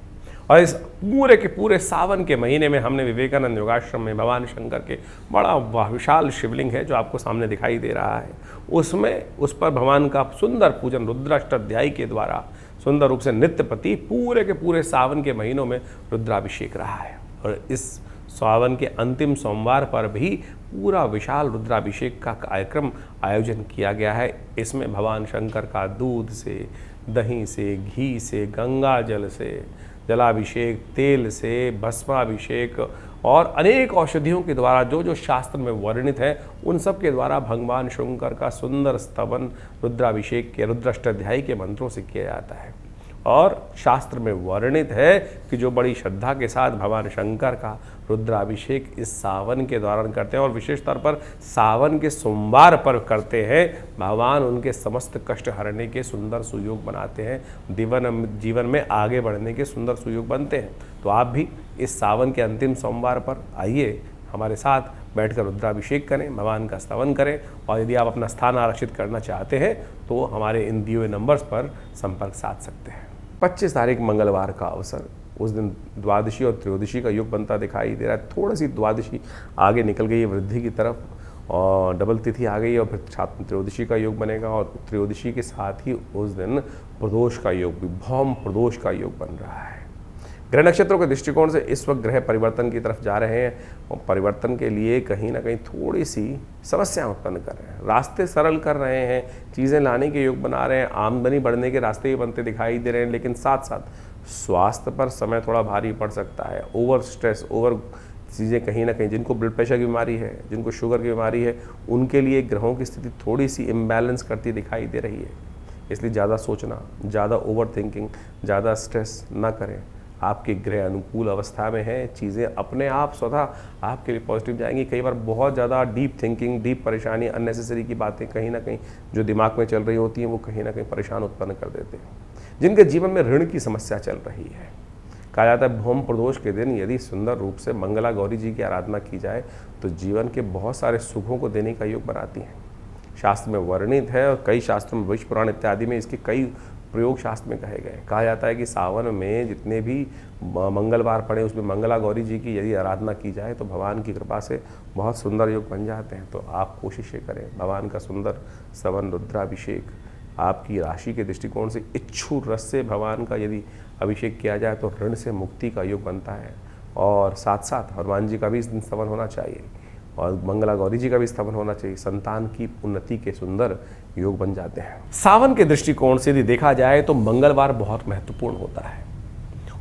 और इस पूरे के पूरे सावन के महीने में हमने विवेकानंद योगाश्रम में भगवान शंकर के बड़ा विशाल शिवलिंग है जो आपको सामने दिखाई दे रहा है, उसमें उस पर भगवान का सुंदर पूजन रुद्राष्टाध्यायी के द्वारा सुंदर रूप से नित्यपति पूरे के पूरे सावन के महीनों में रुद्राभिषेक रहा है। और इस सावन के अंतिम सोमवार पर भी पूरा विशाल रुद्राभिषेक का कार्यक्रम आयोजन किया गया है। इसमें भगवान शंकर का दूध से, दही से, घी से, गंगा जल से, जलाभिषेक, तेल से, भस्माभिषेक और अनेक औषधियों के द्वारा जो जो शास्त्र में वर्णित है उन सब के द्वारा भगवान शंकर का सुंदर स्तवन रुद्राभिषेक के रुद्राष्टाध्यायी के मंत्रों से किया जाता है। और शास्त्र में वर्णित है कि जो बड़ी श्रद्धा के साथ भगवान शंकर का रुद्राभिषेक इस सावन के दौरान करते हैं और विशेष तौर पर सावन के सोमवार पर करते हैं, भगवान उनके समस्त कष्ट हरने के सुंदर सुयोग बनाते हैं, जीवन में आगे बढ़ने के सुंदर सुयोग बनते हैं। तो आप भी इस सावन के अंतिम सोमवार पर आइए, हमारे साथ बैठकर रुद्राभिषेक करें, भगवान का स्तवन करें। और यदि आप अपना स्थान आरक्षित करना चाहते हैं तो हमारे इन दिए हुए नंबर्स पर संपर्क साध सकते हैं। 25 तारीख मंगलवार का अवसर, उस दिन द्वादशी और त्रयोदशी का योग बनता दिखाई दे रहा है। थोड़ी सी द्वादशी आगे निकल गई है वृद्धि की तरफ और डबल तिथि आ गई है और फिर साथ में त्रयोदशी का योग बनेगा और त्रयोदशी के साथ ही उस दिन प्रदोष का योग भी, भौम प्रदोष का योग बन रहा है। ग्रह नक्षत्रों के दृष्टिकोण से इस वक्त ग्रह परिवर्तन की तरफ जा रहे हैं और परिवर्तन के लिए कहीं ना कहीं थोड़ी सी समस्याएं उत्पन्न कर रहे हैं, रास्ते सरल कर रहे हैं, चीज़ें लाने के योग बना रहे हैं, आमदनी बढ़ने के रास्ते भी बनते दिखाई दे रहे हैं। लेकिन साथ साथ स्वास्थ्य पर समय थोड़ा भारी पड़ सकता है। ओवर स्ट्रेस, ओवर चीज़ें कहीं ना कहीं, जिनको ब्लड प्रेशर की बीमारी है, जिनको शुगर की बीमारी है, उनके लिए ग्रहों की स्थिति थोड़ी सी इम्बैलेंस करती दिखाई दे रही है। इसलिए ज़्यादा सोचना, ज़्यादा ओवर थिंकिंग, ज़्यादा स्ट्रेस ना करें। आपके ग्रह अनुकूल अवस्था में है, चीज़ें अपने आप स्वतः आपके लिए पॉजिटिव जाएंगी। कई बार बहुत ज़्यादा डीप थिंकिंग, डीप परेशानी, अननेसेसरी की बातें कहीं ना कहीं जो दिमाग में चल रही होती हैं वो कहीं ना कहीं परेशान उत्पन्न कर देते हैं। जिनके जीवन में ऋण की समस्या चल रही है, कहा जाता है भौम प्रदोष के दिन यदि सुंदर रूप से मंगला गौरी जी की आराधना की जाए तो जीवन के बहुत सारे सुखों को देने का योग बनाती हैं। शास्त्र में वर्णित है और कई शास्त्रों में, विष्णु पुराण इत्यादि में इसके कई प्रयोग शास्त्र में कहे गए। कहा जाता है कि सावन में जितने भी मंगलवार पड़े उसमें मंगला गौरी जी की यदि आराधना की जाए तो भगवान की कृपा से बहुत सुंदर योग बन जाते हैं। तो आप कोशिशें करें, भगवान का सुंदर सवन रुद्राभिषेक आपकी राशि के दृष्टिकोण से इच्छु रस से भगवान का यदि अभिषेक किया जाए तो ऋण से मुक्ति का योग बनता है। और साथ साथ हनुमान जी का भी इस दिन स्तवन होना चाहिए और मंगला गौरी जी का भी स्तवन होना चाहिए। संतान की उन्नति के सुंदर योग बन जाते हैं। सावन के दृष्टिकोण से यदि देखा जाए तो मंगलवार बहुत महत्वपूर्ण होता है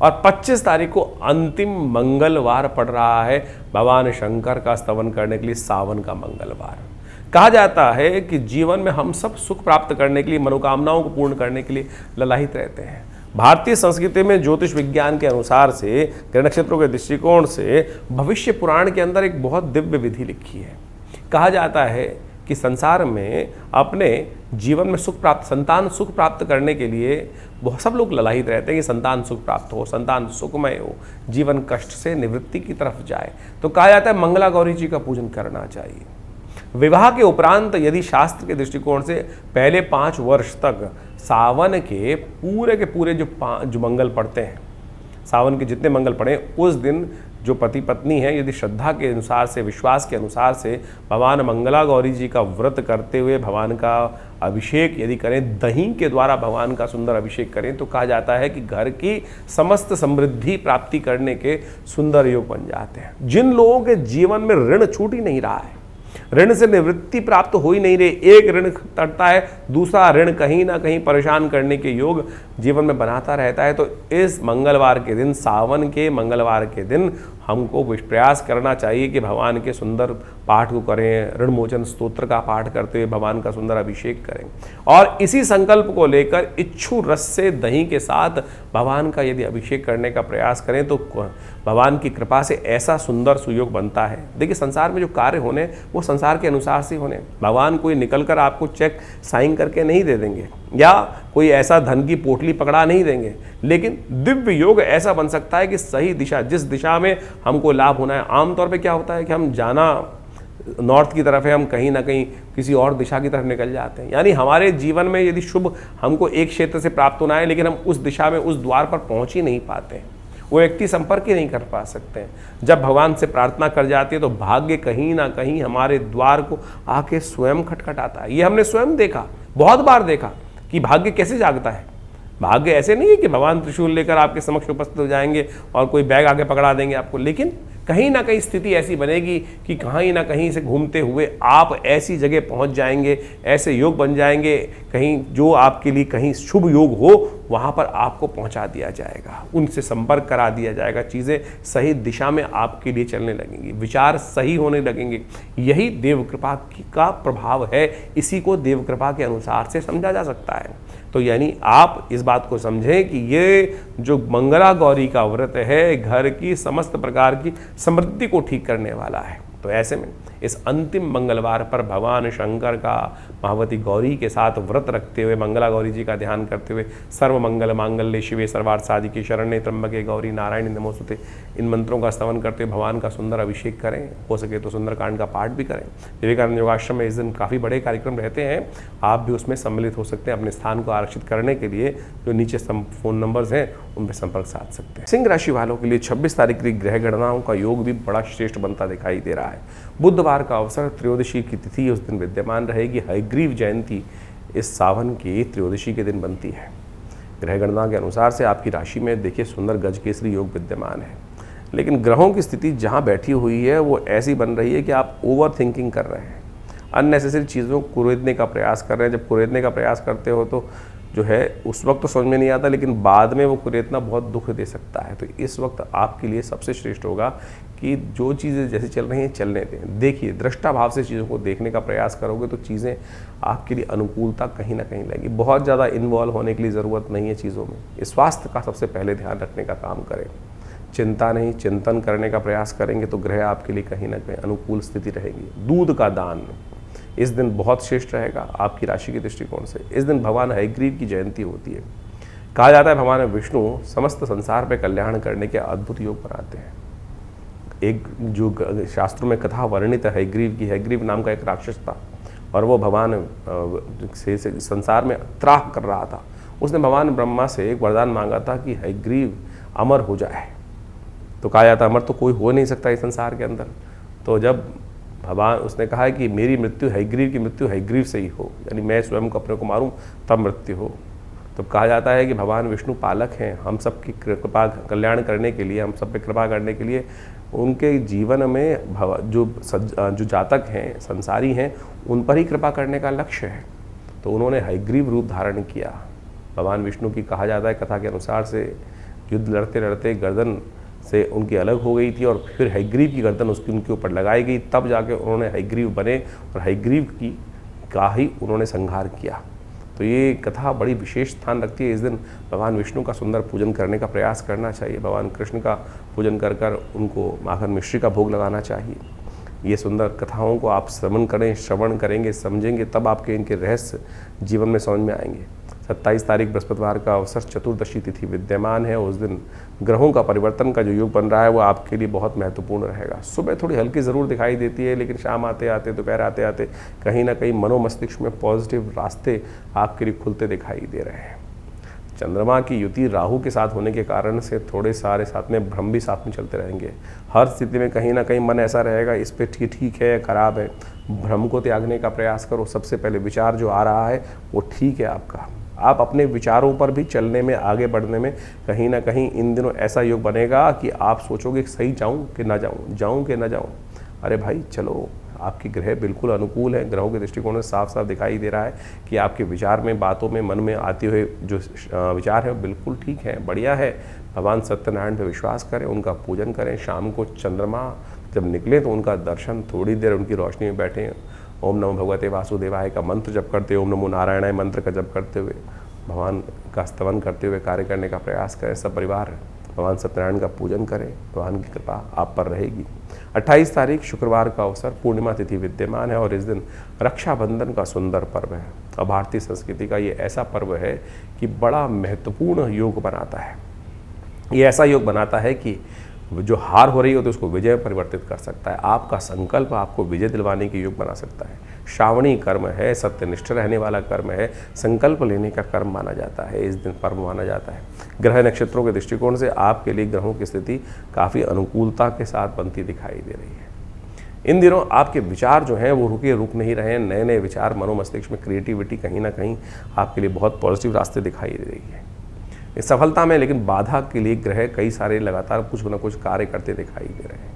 और 25 तारीख को अंतिम मंगलवार पड़ रहा है भगवान शंकर का स्तवन करने के लिए, सावन का मंगलवार। कहा जाता है कि जीवन में हम सब सुख प्राप्त करने के लिए, मनोकामनाओं को पूर्ण करने के लिए ललायित रहते हैं। भारतीय संस्कृति में ज्योतिष विज्ञान के अनुसार से, ग्रह नक्षत्रों के दृष्टिकोण से भविष्य पुराण के अंदर एक बहुत दिव्य विधि लिखी है। कहा जाता है कि संसार में अपने जीवन में सुख प्राप्त, संतान सुख प्राप्त करने के लिए बहुत सब लोग ललायित रहते हैं कि संतान सुख प्राप्त हो, संतान सुखमय हो, जीवन कष्ट से निवृत्ति की तरफ जाए। तो कहा जाता है मंगला गौरी जी का पूजन करना चाहिए। विवाह के उपरांत यदि शास्त्र के दृष्टिकोण से पहले 5 वर्ष तक सावन के पूरे जो मंगल पड़ते हैं, सावन के जितने मंगल पड़े, उस दिन जो पति पत्नी है यदि श्रद्धा के अनुसार से, विश्वास के अनुसार से भगवान मंगला गौरी जी का व्रत करते हुए भगवान का अभिषेक यदि करें, दही के द्वारा भगवान का सुंदर अभिषेक करें, तो कहा जाता है कि घर की समस्त समृद्धि प्राप्ति करने के सुंदर योग बन जाते हैं। जिन लोगों के जीवन में ऋण छूट ही नहीं रहा है, ऋण से निवृत्ति प्राप्त हो ही नहीं रही, एक ऋण तड़ता है, दूसरा ऋण कहीं ना कहीं परेशान करने के योग जीवन में बनाता रहता है, तो इस मंगलवार के दिन, सावन के मंगलवार के दिन हमको प्रयास करना चाहिए कि भगवान के सुंदर पाठ को करें, ऋण मोचन स्तोत्र का पाठ करते हुए भगवान का सुंदर अभिषेक करें और इसी संकल्प को लेकर इच्छु रस से दही के साथ भगवान का यदि अभिषेक करने का प्रयास करें तो भगवान की कृपा से ऐसा सुंदर सुयोग बनता है। देखिए, संसार में जो कार्य होने वो संसार के अनुसार से होने। भगवान कोई निकल कर आपको चेक साइन करके नहीं दे देंगे या कोई ऐसा धन की पोटली पकड़ा नहीं देंगे, लेकिन दिव्य योग ऐसा बन सकता है कि सही दिशा, जिस दिशा में हमको लाभ होना है। आमतौर पे क्या होता है कि हम जाना नॉर्थ की तरफ है, हम कहीं ना कहीं किसी और दिशा की तरफ निकल जाते हैं। यानी हमारे जीवन में यदि शुभ हमको एक क्षेत्र से प्राप्त होना है, लेकिन हम उस दिशा में, उस द्वार पर पहुंच ही नहीं पाते हैं, वो व्यक्ति संपर्क ही नहीं कर पा सकते हैं। जब भगवान से प्रार्थना कर जाती है तो भाग्य कहीं ना कहीं हमारे द्वार को आके स्वयं खटखटाता है। ये हमने स्वयं देखा, बहुत बार देखा कि भाग्य कैसे जागता है। भाग्य ऐसे नहीं है कि भगवान त्रिशूल लेकर आपके समक्ष उपस्थित हो जाएंगे और कोई बैग आगे पकड़ा देंगे आपको, लेकिन कहीं ना कहीं स्थिति ऐसी बनेगी कि कहीं ना कहीं से घूमते हुए आप ऐसी जगह पहुंच जाएंगे, ऐसे योग बन जाएंगे, कहीं जो आपके लिए कहीं शुभ योग हो वहां पर आपको पहुंचा दिया जाएगा, उनसे संपर्क करा दिया जाएगा, चीज़ें सही दिशा में आपके लिए चलने लगेंगी, विचार सही होने लगेंगे। यही देव कृपा का प्रभाव है, इसी को देव कृपा के अनुसार से समझा जा सकता है। तो यानी आप इस बात को समझें कि ये जो मंगला गौरी का व्रत है घर की समस्त प्रकार की समृद्धि को ठीक करने वाला है। तो ऐसे में इस अंतिम मंगलवार पर भगवान शंकर का महावती गौरी के साथ व्रत रखते हुए, मंगला गौरी जी का ध्यान करते हुए, सर्व मंगल मांगल्ये शिवे सर्वार्थ साधिके शरण्ये त्र्यंबके गौरी नारायणी नमोस्तुते, इन मंत्रों का स्तवन करते हुए भगवान का सुंदर अभिषेक करें। हो सके तो सुंदरकांड का पाठ भी करें। विवेकानंद योगाश्रम में इस दिन काफ़ी बड़े कार्यक्रम रहते हैं, आप भी उसमें सम्मिलित हो सकते हैं। अपने स्थान को आरक्षित करने के लिए जो नीचे फ़ोन नंबर्स हैं उन पर संपर्क साध सकते हैं। सिंह राशि वालों के लिए 26 तारीख की ग्रह गणनाओं का योग भी बड़ा श्रेष्ठ बनता दिखाई दे रहा है। बुधवार का अवसर, त्रयोदशी की तिथि उस दिन विद्यमान रहेगी। हयग्रीव जयंती इस सावन की त्रयोदशी के दिन बनती है। ग्रह गणना के अनुसार से आपकी राशि में देखिए सुंदर गजकेसरी योग विद्यमान है, लेकिन ग्रहों की स्थिति जहाँ बैठी हुई है वो ऐसी बन रही है कि आप ओवर थिंकिंग कर रहे हैं, अननेसेसरी चीज़ों को कुरेदने का प्रयास कर रहे हैं। जब कुरेदने का प्रयास करते हो तो जो है उस वक्त तो समझ में नहीं आता, लेकिन बाद में वो कुरेदना बहुत दुख दे सकता है। तो इस वक्त आपके लिए सबसे श्रेष्ठ होगा कि जो चीज़ें जैसे चल रही हैं चलने दें। देखिए, दृष्टा भाव से चीज़ों को देखने का प्रयास करोगे तो चीज़ें आपके लिए अनुकूलता कहीं ना कहीं लगेगी। बहुत ज़्यादा इन्वॉल्व होने के लिए ज़रूरत नहीं है चीज़ों में। स्वास्थ्य का सबसे पहले ध्यान रखने का काम करें। चिंता नहीं, चिंतन करने का प्रयास करेंगे तो ग्रह आपके लिए कहीं ना कहीं अनुकूल स्थिति रहेगी। दूध का दान इस दिन बहुत श्रेष्ठ रहेगा आपकी राशि के दृष्टिकोण से। इस दिन भगवान हयग्रीव की जयंती होती है। कहा जाता है भगवान विष्णु समस्त संसार पे कल्याण करने के अद्भुत योग बनाते हैं। एक जो शास्त्रों में कथा वर्णित है हयग्रीव की, हयग्रीव नाम का एक राक्षस था और वो भगवान से संसार में त्राह कर रहा था। उसने भगवान ब्रह्मा से एक वरदान मांगा था कि हयग्रीव अमर हो जाए। तो कहा जाता है अमर तो कोई हो नहीं सकता इस संसार के अंदर। तो जब भगवान उसने कहा है कि मेरी मृत्यु हयग्रीव की मृत्यु हयग्रीव से ही हो, यानी मैं स्वयं को अपने को मारूं तब मृत्यु हो। तो कहा जाता है कि भगवान विष्णु पालक हैं, हम सबकी कृपा कल्याण करने के लिए, हम सब पे कृपा करने के लिए उनके जीवन में जो जातक हैं, संसारी हैं, उन पर ही कृपा करने का लक्ष्य है। तो उन्होंने हयग्रीव रूप धारण किया। भगवान विष्णु की कहा जाता है कथा के अनुसार से युद्ध लड़ते लड़ते गर्दन से उनकी अलग हो गई थी और फिर हयग्रीव की गर्दन उनके ऊपर लगाई गई, तब जाके उन्होंने हयग्रीव बने और हयग्रीव का ही उन्होंने संहार किया। तो ये कथा बड़ी विशेष स्थान रखती है। इस दिन भगवान विष्णु का सुंदर पूजन करने का प्रयास करना चाहिए। भगवान कृष्ण का पूजन कर कर उनको माखन मिश्री का भोग लगाना चाहिए। ये सुंदर कथाओं को आप श्रवण करेंगे, समझेंगे, तब आपके इनके रहस्य जीवन में समझ में आएंगे। 27 तारीख बृहस्पतिवार का अवसर चतुर्दशी तिथि विद्यमान है। उस दिन ग्रहों का परिवर्तन का जो योग बन रहा है वो आपके लिए बहुत महत्वपूर्ण रहेगा। सुबह थोड़ी हल्की ज़रूर दिखाई देती है, लेकिन शाम आते आते, दोपहर आते आते कहीं ना कहीं मनोमस्तिष्क में पॉजिटिव रास्ते आपके लिए खुलते दिखाई दे रहे हैं। चंद्रमा की युति राहु के साथ होने के कारण से थोड़े सारे साथ में भ्रम भी साथ में चलते रहेंगे। हर स्थिति में कहीं ना कहीं मन ऐसा रहेगा इस पे ठीक है या खराब है। भ्रम को त्यागने का प्रयास करो। सबसे पहले विचार जो आ रहा है वो ठीक है आपका। आप अपने विचारों पर भी चलने में, आगे बढ़ने में कहीं ना कहीं इन दिनों ऐसा योग बनेगा कि आप सोचोगे सही जाऊं कि ना जाऊं, जाऊं कि ना जाऊं। अरे भाई चलो, आपकी ग्रह बिल्कुल अनुकूल है। ग्रहों के दृष्टिकोण से साफ साफ दिखाई दे रहा है कि आपके विचार में, बातों में, मन में आते हुए जो विचार है वो बिल्कुल ठीक है, बढ़िया है। भगवान सत्यनारायण पर विश्वास करें, उनका पूजन करें। शाम को चंद्रमा जब निकले तो उनका दर्शन, थोड़ी देर उनकी रोशनी में बैठें। ओम नमो भगवते वासुदेवाय का मंत्र जप करते हुए, ओम नमो नारायणाय मंत्र का जप करते हुए, भगवान का स्तवन करते हुए कार्य करने का प्रयास करें। सब परिवार भगवान सत्यनारायण का पूजन करें, भगवान की कृपा आप पर रहेगी। 28 तारीख शुक्रवार का अवसर, पूर्णिमा तिथि विद्यमान है और इस दिन रक्षाबंधन का सुंदर पर्व है। और भारतीय संस्कृति का ये ऐसा पर्व है कि बड़ा महत्वपूर्ण योग बनाता है। ये ऐसा योग बनाता है कि जो हार हो रही हो तो उसको विजय परिवर्तित कर सकता है। आपका संकल्प आपको विजय दिलवाने की योग बना सकता है। श्रावणी कर्म है, सत्यनिष्ठ रहने वाला कर्म है, संकल्प लेने का कर्म माना जाता है, इस दिन पर्व माना जाता है। ग्रह नक्षत्रों के दृष्टिकोण से आपके लिए ग्रहों की स्थिति काफ़ी अनुकूलता के साथ बनती दिखाई दे रही है। इन दिनों आपके विचार जो हैं वो रुक नहीं रहे हैं। नए नए विचार, मनोमस्तिष्क में क्रिएटिविटी कहीं ना कहीं आपके लिए बहुत पॉजिटिव रास्ते दिखाई दे रही है। इस सफलता में लेकिन बाधा के लिए ग्रह कई सारे लगातार कुछ न कुछ कार्य करते दिखाई दे रहे हैं।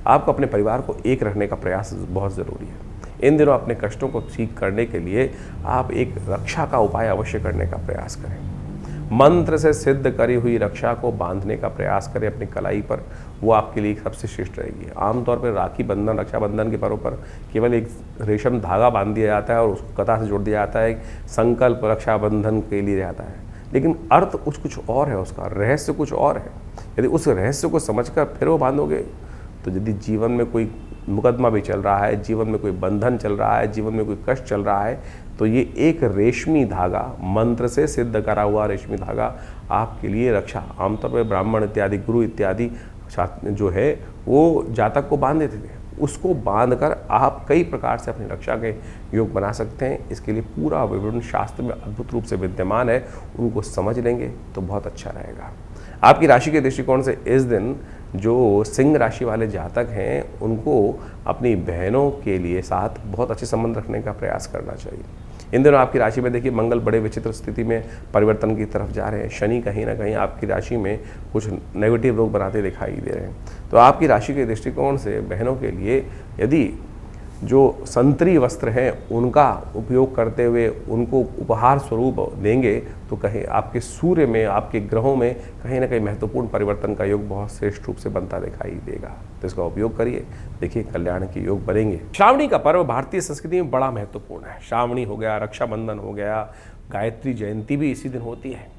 आपको अपने परिवार को एक रखने का प्रयास बहुत ज़रूरी है। इन दिनों अपने कष्टों को ठीक करने के लिए आप एक रक्षा का उपाय अवश्य करने का प्रयास करें। मंत्र से सिद्ध करी हुई रक्षा को बांधने का प्रयास करें अपनी कलाई पर, वो आपके लिए सबसे श्रेष्ठ रहेगी। आमतौर पर राखी बंधन, रक्षाबंधन के पर्व पर केवल एक रेशम धागा बांध दिया जाता है और उसको कथा से जोड़ दिया जाता है। संकल्प रक्षाबंधन के लिए जाता है, लेकिन अर्थ कुछ और है, उसका रहस्य कुछ और है। यदि उस रहस्य को समझकर फिर वो बांधोगे तो यदि जीवन में कोई मुकदमा भी चल रहा है, जीवन में कोई बंधन चल रहा है, जीवन में कोई कष्ट चल रहा है, तो ये एक रेशमी धागा, मंत्र से सिद्ध करा हुआ रेशमी धागा आपके लिए रक्षा। आमतौर पर ब्राह्मण इत्यादि, गुरु इत्यादि जो है वो जातक को बांध देते थे। उसको बांधकर आप कई प्रकार से अपनी रक्षा के योग बना सकते हैं। इसके लिए पूरा विवरण शास्त्र में अद्भुत रूप से विद्यमान है, उनको समझ लेंगे तो बहुत अच्छा रहेगा। आपकी राशि के दृष्टिकोण से इस दिन जो सिंह राशि वाले जातक हैं उनको अपनी बहनों के लिए साथ बहुत अच्छे संबंध रखने का प्रयास करना चाहिए। इन दिनों आपकी राशि में देखिए मंगल बड़े विचित्र स्थिति में परिवर्तन की तरफ जा रहे हैं। शनि कहीं ना कहीं आपकी राशि में कुछ नेगेटिव रोग बनाते दिखाई दे रहे हैं। तो आपकी राशि के दृष्टिकोण से बहनों के लिए यदि जो संतरी वस्त्र हैं उनका उपयोग करते हुए उनको उपहार स्वरूप देंगे तो कहीं आपके सूर्य में, आपके ग्रहों में कहीं ना कहीं महत्वपूर्ण परिवर्तन का योग बहुत श्रेष्ठ रूप से बनता दिखाई देगा। तो इसका उपयोग करिए, देखिए कल्याण के योग बनेंगे। श्रावणी का पर्व भारतीय संस्कृति में बड़ा महत्वपूर्ण है। श्रावणी हो गया, रक्षाबंधन हो गया, गायत्री जयंती भी इसी दिन होती है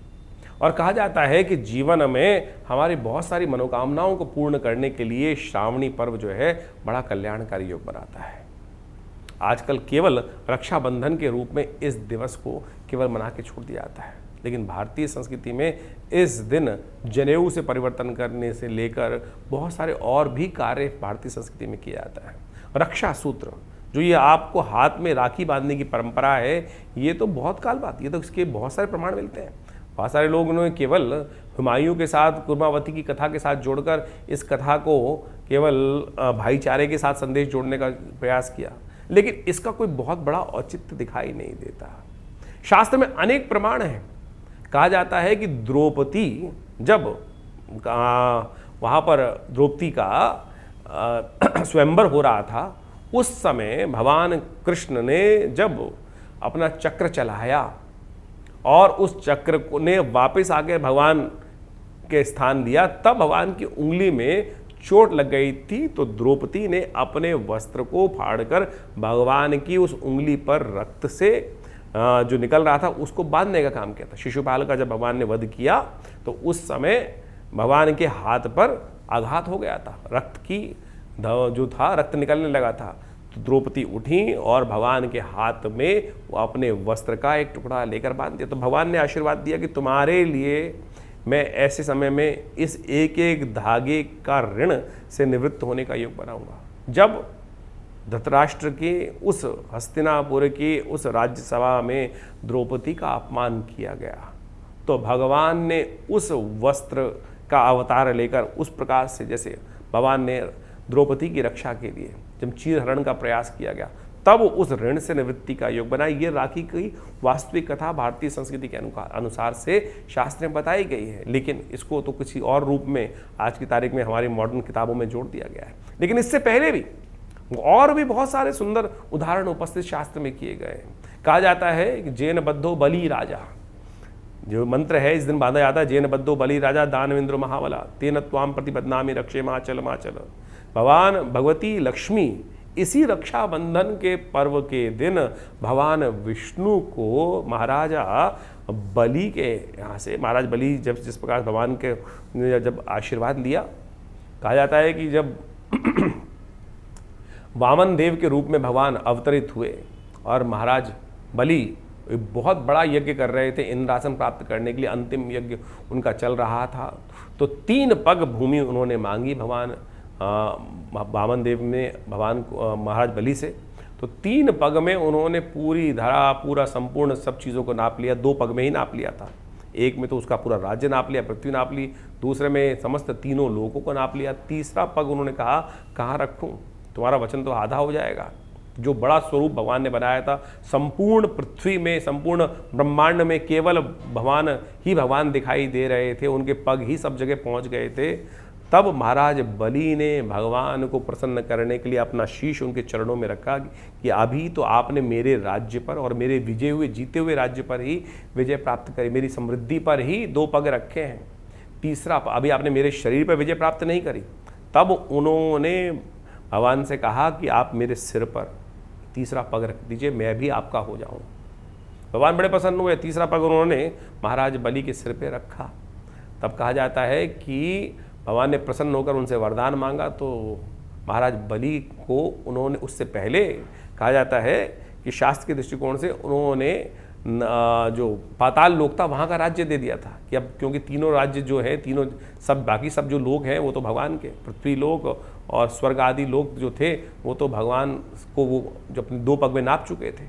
और कहा जाता है कि जीवन में हमारी बहुत सारी मनोकामनाओं को पूर्ण करने के लिए श्रावणी पर्व जो है बड़ा कल्याणकारी योग बनाता है। आजकल केवल रक्षाबंधन के रूप में इस दिवस को केवल मना के छोड़ दिया जाता है, लेकिन भारतीय संस्कृति में इस दिन जनेऊ से परिवर्तन करने से लेकर बहुत सारे और भी कार्य भारतीय संस्कृति में किया जाता है। रक्षा सूत्र, जो ये आपको हाथ में राखी बांधने की परंपरा है, ये तो बहुत काल बाद, ये तो इसके बहुत सारे प्रमाण मिलते हैं। बहुत सारे लोगों ने केवल हुमायूं के साथ कुर्मावती की कथा के साथ जोड़कर इस कथा को केवल भाईचारे के साथ संदेश जोड़ने का प्रयास किया, लेकिन इसका कोई बहुत बड़ा औचित्य दिखाई नहीं देता। शास्त्र में अनेक प्रमाण हैं। कहा जाता है कि द्रौपदी जब वहाँ पर द्रौपदी का स्वयंवर हो रहा था, उस समय भगवान कृष्ण ने जब अपना चक्र चलाया और उस चक्र ने वापस आके भगवान के स्थान दिया, तब भगवान की उंगली में चोट लग गई थी। तो द्रौपदी ने अपने वस्त्र को फाड़कर भगवान की उस उंगली पर रक्त से जो निकल रहा था उसको बांधने का काम किया था। शिशुपाल का जब भगवान ने वध किया तो उस समय भगवान के हाथ पर आघात हो गया था, रक्त की जो था रक्त निकलने लगा था। तो द्रौपदी उठी और भगवान के हाथ में वो अपने वस्त्र का एक टुकड़ा लेकर बांध दिया। तो भगवान ने आशीर्वाद दिया कि तुम्हारे लिए मैं ऐसे समय में इस एक एक धागे का ऋण से निवृत्त होने का योग बनाऊंगा। जब धृतराष्ट्र के उस हस्तिनापुर के उस राज्यसभा में द्रौपदी का अपमान किया गया, तो भगवान ने उस वस्त्र का अवतार लेकर उस प्रकार से, जैसे भगवान ने द्रौपदी की रक्षा के लिए जब चीरहरण का प्रयास किया गया, तब उस ऋण से निवृत्ति का योग बना। ये राखी की वास्तविक कथा भारतीय संस्कृति के अनुसार से शास्त्र में बताई गई है, लेकिन इसको तो किसी और रूप में आज की तारीख में हमारी मॉडर्न किताबों में जोड़ दिया गया है। लेकिन इससे पहले भी और भी बहुत सारे सुंदर उदाहरण उपस्थित शास्त्र में किए गए हैं। कहा जाता है कि जैन बद्धो बलि राजा, जो मंत्र है इस दिन बांधा जाता है, जैन बद्धो बलि राजा दानवेंद्र महाबला तेन त्वाम प्रतिबदनामि रक्षे माचल माचल। भगवान भगवती लक्ष्मी इसी रक्षाबंधन के पर्व के दिन भगवान विष्णु को महाराजा बलि के यहाँ से, महाराज बलि जब जिस प्रकार भगवान के जब आशीर्वाद लिया, कहा जाता है कि जब वामन देव के रूप में भगवान अवतरित हुए और महाराज बलि बहुत बड़ा यज्ञ कर रहे थे, इंद्रासन प्राप्त करने के लिए अंतिम यज्ञ उनका चल रहा था, तो 3 पग भूमि उन्होंने मांगी भगवान वामन देव ने भगवान महाराज बलि से। तो 3 पग में उन्होंने पूरी धरा, पूरा संपूर्ण सब चीज़ों को नाप लिया। 2 पग में ही नाप लिया था, एक में तो उसका पूरा राज्य नाप लिया, पृथ्वी नाप ली, दूसरे में समस्त तीनों लोगों को नाप लिया। तीसरा पग उन्होंने कहा कहाँ रखूं, तुम्हारा वचन तो आधा हो जाएगा। जो बड़ा स्वरूप भगवान ने बनाया था, संपूर्ण पृथ्वी में, संपूर्ण ब्रह्मांड में केवल भगवान दिखाई दे रहे थे, उनके पग ही सब जगह पहुंच गए थे। तब महाराज बलि ने भगवान को प्रसन्न करने के लिए अपना शीश उनके चरणों में रखा कि अभी तो आपने मेरे राज्य पर और मेरे विजय हुए जीते हुए राज्य पर ही विजय प्राप्त करी, मेरी समृद्धि पर ही 2 पग रखे हैं, तीसरा अभी आपने मेरे शरीर पर विजय प्राप्त नहीं करी। तब उन्होंने भगवान से कहा कि आप मेरे सिर पर तीसरा पग रख दीजिए, मैं भी आपका हो जाऊं। भगवान बड़े प्रसन्न हुए, तीसरा पग उन्होंने महाराज बलि के सिर पे रखा। तब कहा जाता है कि भगवान ने प्रसन्न होकर उनसे वरदान मांगा, तो महाराज बलि को उन्होंने, उससे पहले कहा जाता है कि शास्त्र के दृष्टिकोण से उन्होंने जो पाताल लोक था वहाँ का राज्य दे दिया था कि अब क्योंकि तीनों राज्य जो है, तीनों सब बाकी सब जो लोग हैं वो तो भगवान के, पृथ्वी लोक और स्वर्ग आदि लोग जो थे वो तो भगवान को वो जो अपने 2 पग में नाप चुके थे।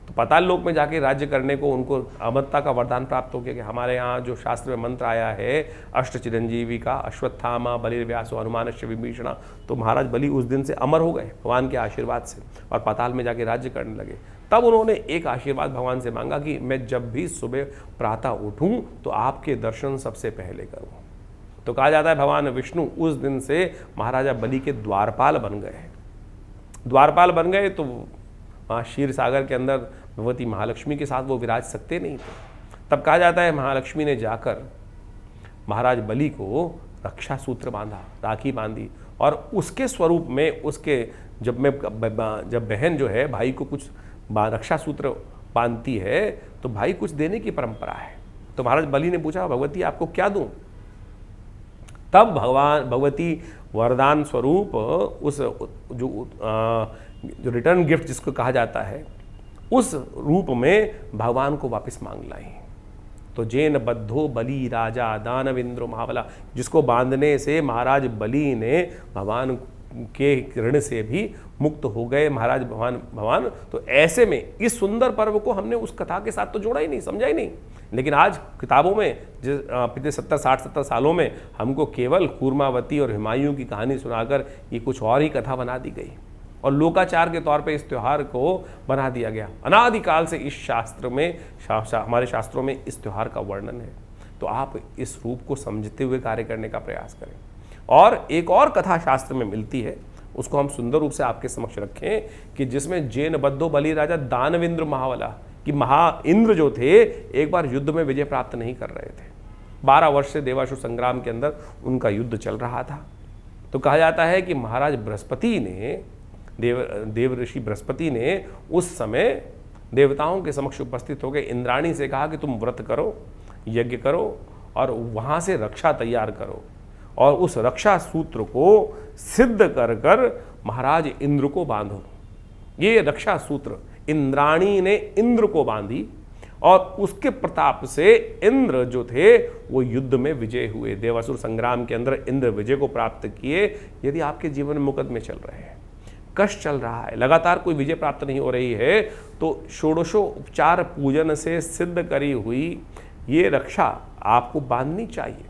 तो पाताल लोक में जाके राज्य करने को उनको अमरता का वरदान प्राप्त हो गया कि हमारे यहाँ जो शास्त्र में मंत्र आया है अष्ट चिरंजीवी का, अश्वत्थामा बलिर्व्यासो हनुमानश्च विभीषण, तो महाराज बलि उस दिन से अमर हो गए भगवान के आशीर्वाद से और पाताल में जाके राज्य करने लगे। तब उन्होंने एक आशीर्वाद भगवान से मांगा कि मैं जब भी सुबह प्रातः उठूं तो आपके दर्शन सबसे पहले करूं। तो कहा जाता है भगवान विष्णु उस दिन से महाराजा बलि के द्वारपाल बन गए। द्वारपाल बन गए तो वहाँ क्षीर सागर के अंदर भगवती महालक्ष्मी के साथ वो विराज सकते नहीं थे। तब कहा जाता है महालक्ष्मी ने जाकर महाराज बलि को रक्षा सूत्र बांधा, राखी बांधी, और उसके स्वरूप में उसके जब बहन जो है भाई को कुछ रक्षा सूत्र बांधती है तो भाई कुछ देने की परंपरा है। तो महाराज बलि ने पूछा, भगवती आपको क्या दूं? तब भगवती वरदान स्वरूप उस जो रिटर्न गिफ्ट जिसको कहा जाता है उस रूप में भगवान को वापस मांग लाई। तो जैन बद्धो बलि राजा दानवेंद्र महाबला, जिसको बांधने से महाराज बलि ने भगवान के ऋण से भी मुक्त हो गए महाराज भगवान। तो ऐसे में इस सुंदर पर्व को हमने उस कथा के साथ तो जोड़ा ही नहीं, समझा ही नहीं। लेकिन आज किताबों में पिछले 70 सालों में हमको केवल कूर्मावती और हुमायूं की कहानी सुनाकर ये कुछ और ही कथा बना दी गई और लोकाचार के तौर पे इस त्यौहार को बना दिया गया। अनादिकाल से इस शास्त्र में हमारे शास्त्रों में इस त्यौहार का वर्णन है। तो आप इस रूप को समझते हुए कार्य करने का प्रयास करें। और एक और कथा शास्त्र में मिलती है, उसको हम सुंदर रूप से आपके समक्ष रखें कि जिसमें जैन बद्धो बलि राजा दानवेंद्र महाबला कि महा इंद्र जो थे एक बार युद्ध में विजय प्राप्त नहीं कर रहे थे। 12 वर्ष से देवासुर संग्राम के अंदर उनका युद्ध चल रहा था। तो कहा जाता है कि महाराज बृहस्पति ने देव ऋषि बृहस्पति ने उस समय देवताओं के समक्ष उपस्थित होकर इंद्राणी से कहा कि तुम व्रत करो, यज्ञ करो और वहाँ से रक्षा तैयार करो और उस रक्षा सूत्र को सिद्ध कर कर महाराज इंद्र को बांधो। ये रक्षा सूत्र इंद्राणी ने इंद्र को बांधी और उसके प्रताप से इंद्र जो थे वो युद्ध में विजय हुए। देवासुर संग्राम के अंदर इंद्र विजय को प्राप्त किए। यदि आपके जीवन में मुकदमे चल रहे हैं, कष्ट चल रहा है, लगातार कोई विजय प्राप्त नहीं हो रही है, तो षोडशोपचार पूजन से सिद्ध करी हुई ये रक्षा आपको बांधनी चाहिए।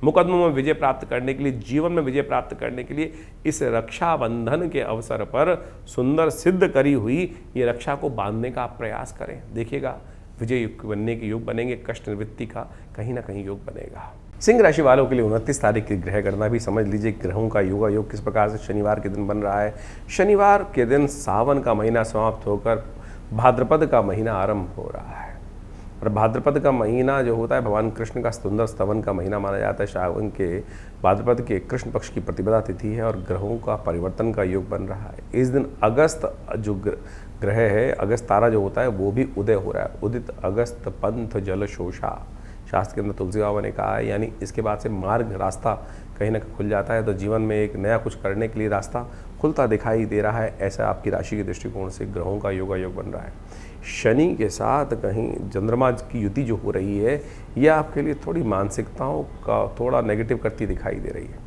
मुकदमों में विजय प्राप्त करने के लिए, जीवन में विजय प्राप्त करने के लिए इस रक्षाबंधन के अवसर पर सुंदर सिद्ध करी हुई ये रक्षा को बांधने का आप प्रयास करें। देखिएगा विजय युग बनने के योग बनेंगे, कष्ट निवृत्ति का कहीं ना कहीं योग बनेगा। सिंह राशि वालों के लिए 29 तारीख की ग्रह गणना भी समझ लीजिए। ग्रहों का योगा योग किस प्रकार से शनिवार के दिन बन रहा है। शनिवार के दिन सावन का महीना समाप्त होकर भाद्रपद का महीना आरंभ हो रहा है और भाद्रपद का महीना जो होता है भगवान कृष्ण का सुंदर स्तवन का महीना माना जाता है। सावन के भाद्रपद के कृष्ण पक्ष की प्रतिपदा तिथि है और ग्रहों का परिवर्तन का योग बन रहा है। इस दिन अगस्त जो ग्रह है, अगस्त तारा जो होता है वो भी उदय हो रहा है। उदित अगस्त पंथ जल शोषा शास्त्र के अंदर तुलसी बाबा ने कहा है, यानी इसके बाद से मार्ग रास्ता कहीं ना कहीं खुल जाता है। तो जीवन में एक नया कुछ करने के लिए रास्ता खुलता दिखाई दे रहा है। ऐसा आपकी राशि के दृष्टिकोण से ग्रहों का योगा योग बन रहा है। शनि के साथ कहीं चंद्रमा की युति जो हो रही है यह आपके लिए थोड़ी मानसिकताओं का थोड़ा नेगेटिव करती दिखाई दे रही है,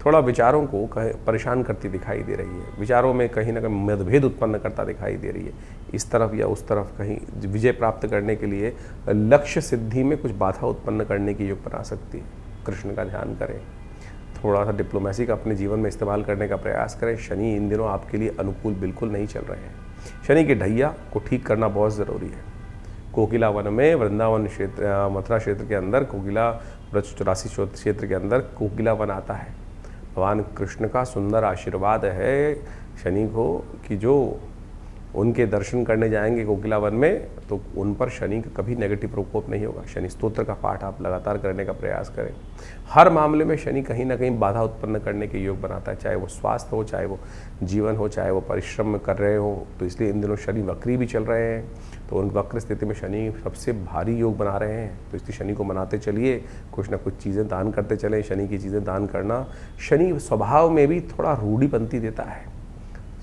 थोड़ा विचारों को परेशान करती दिखाई दे रही है, विचारों में कहीं ना कहीं मतभेद उत्पन्न करता दिखाई दे रही है। इस तरफ या उस तरफ कहीं विजय प्राप्त करने के लिए लक्ष्य सिद्धि में कुछ बाधा उत्पन्न करने की योग बना सकती है। कृष्ण का ध्यान करें, थोड़ा सा डिप्लोमेसी का अपने जीवन में इस्तेमाल करने का प्रयास करें। शनि इन दिनों आपके लिए अनुकूल बिल्कुल नहीं चल रहे हैं। शनि के ढैया को ठीक करना बहुत ज़रूरी है। कोकिला वन में वृंदावन क्षेत्र मथुरा क्षेत्र के अंदर कोकिला व्रज 84 क्षेत्र के अंदर कोकिला वन आता है। भगवान कृष्ण का सुंदर आशीर्वाद है शनि को कि जो उनके दर्शन करने जाएंगे कोकिला वन में तो उन पर शनि का कभी नेगेटिव प्रकोप नहीं होगा। शनि स्तोत्र का पाठ आप लगातार करने का प्रयास करें। हर मामले में शनि कहीं ना कहीं बाधा उत्पन्न करने के योग बनाता है, चाहे वो स्वास्थ्य हो, चाहे वो जीवन हो, चाहे वो परिश्रम कर रहे हो। तो इसलिए इन दिनों शनि वक्री भी चल रहे हैं, तो उन वक्र स्थिति में शनि सबसे भारी योग बना रहे हैं। तो इसलिए शनि को मनाते चलिए, कुछ ना कुछ चीज़ें दान करते चलें। शनि की चीज़ें दान करना, शनि स्वभाव में भी थोड़ा रूढ़ीपंथी देता है,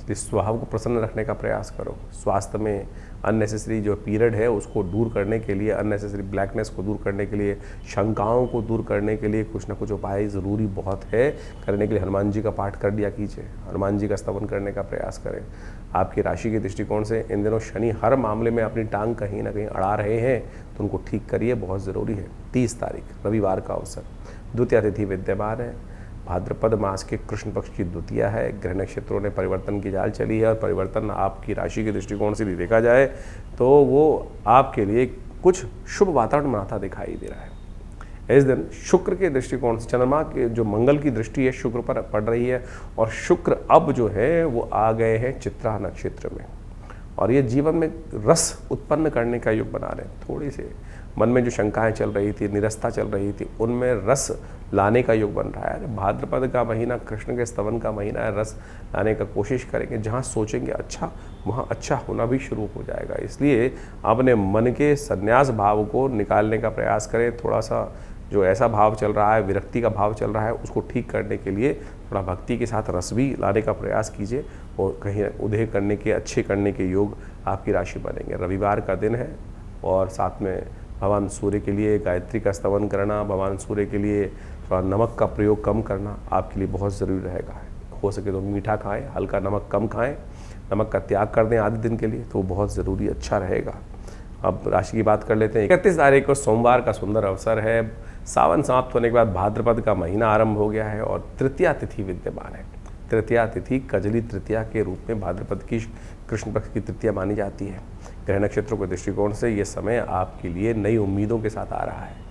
इस स्वभाव को प्रसन्न रखने का प्रयास करो। स्वास्थ्य में अननेसेसरी जो पीरियड है उसको दूर करने के लिए, अननेसेसरी ब्लैकनेस को दूर करने के लिए, शंकाओं को दूर करने के लिए कुछ ना कुछ उपाय ज़रूरी बहुत है करने के लिए। हनुमान जी का पाठ कर लिया कीजिए, हनुमान जी का स्तवन करने का प्रयास करें। आपकी राशि के दृष्टिकोण से इन दिनों शनि हर मामले में अपनी टांग कहीं ना कहीं अड़ा रहे हैं, तो उनको ठीक करिए, बहुत ज़रूरी है। 30 तारीख रविवार का अवसर, द्वितीया तिथि विद्यमान है। भाद्रपद मास के कृष्ण पक्ष की द्वितीया है। ग्रह नक्षत्रों ने परिवर्तन की चाल चली है और परिवर्तन आपकी राशि के दृष्टिकोण से भी देखा जाए तो वो आपके लिए कुछ शुभ वातावरण बनाता दिखाई दे रहा है। इस दिन शुक्र के दृष्टिकोण से, चंद्रमा के जो मंगल की दृष्टि है शुक्र पर पड़ रही है, और शुक्र अब जो है वो आ गए हैं चित्रा नक्षत्र में, और ये जीवन में रस उत्पन्न करने का योग बना रहे हैं। थोड़ी से मन में जो शंकाएं चल रही थी, निरस्ता चल रही थी, उनमें रस लाने का योग बन रहा है। भाद्रपद का महीना कृष्ण के स्तवन का महीना है, रस लाने का कोशिश करेंगे। जहाँ सोचेंगे अच्छा, वहाँ अच्छा होना भी शुरू हो जाएगा। इसलिए अपने मन के संन्यास भाव को निकालने का प्रयास करें। थोड़ा सा जो ऐसा भाव चल रहा है, विरक्ति का भाव चल रहा है, उसको ठीक करने के लिए थोड़ा भक्ति के साथ रस भी लाने का प्रयास कीजिए, और कहीं उदय करने के, अच्छे करने के योग आपकी राशि बनेंगे। रविवार का दिन है, और साथ में भगवान सूर्य के लिए गायत्री का स्तवन करना, भगवान सूर्य के लिए थोड़ा नमक का प्रयोग कम करना आपके लिए बहुत ज़रूरी रहेगा। हो सके तो मीठा खाएं, हल्का नमक कम खाएं, नमक का त्याग कर दें आधे दिन के लिए, तो बहुत ज़रूरी अच्छा रहेगा। अब राशि की बात कर लेते हैं। 31 तारीख को सोमवार का सुंदर अवसर है। सावन समाप्त होने के बाद भाद्रपद का महीना आरंभ हो गया है, और तृतीया तिथि विद्यमान है। तृतीया तिथि कजली तृतीया के रूप में भाद्रपद की कृष्ण पक्ष की तृतीया मानी जाती है। ग्रह नक्षत्रों के दृष्टिकोण से ये समय आपके लिए नई उम्मीदों के साथ आ रहा है।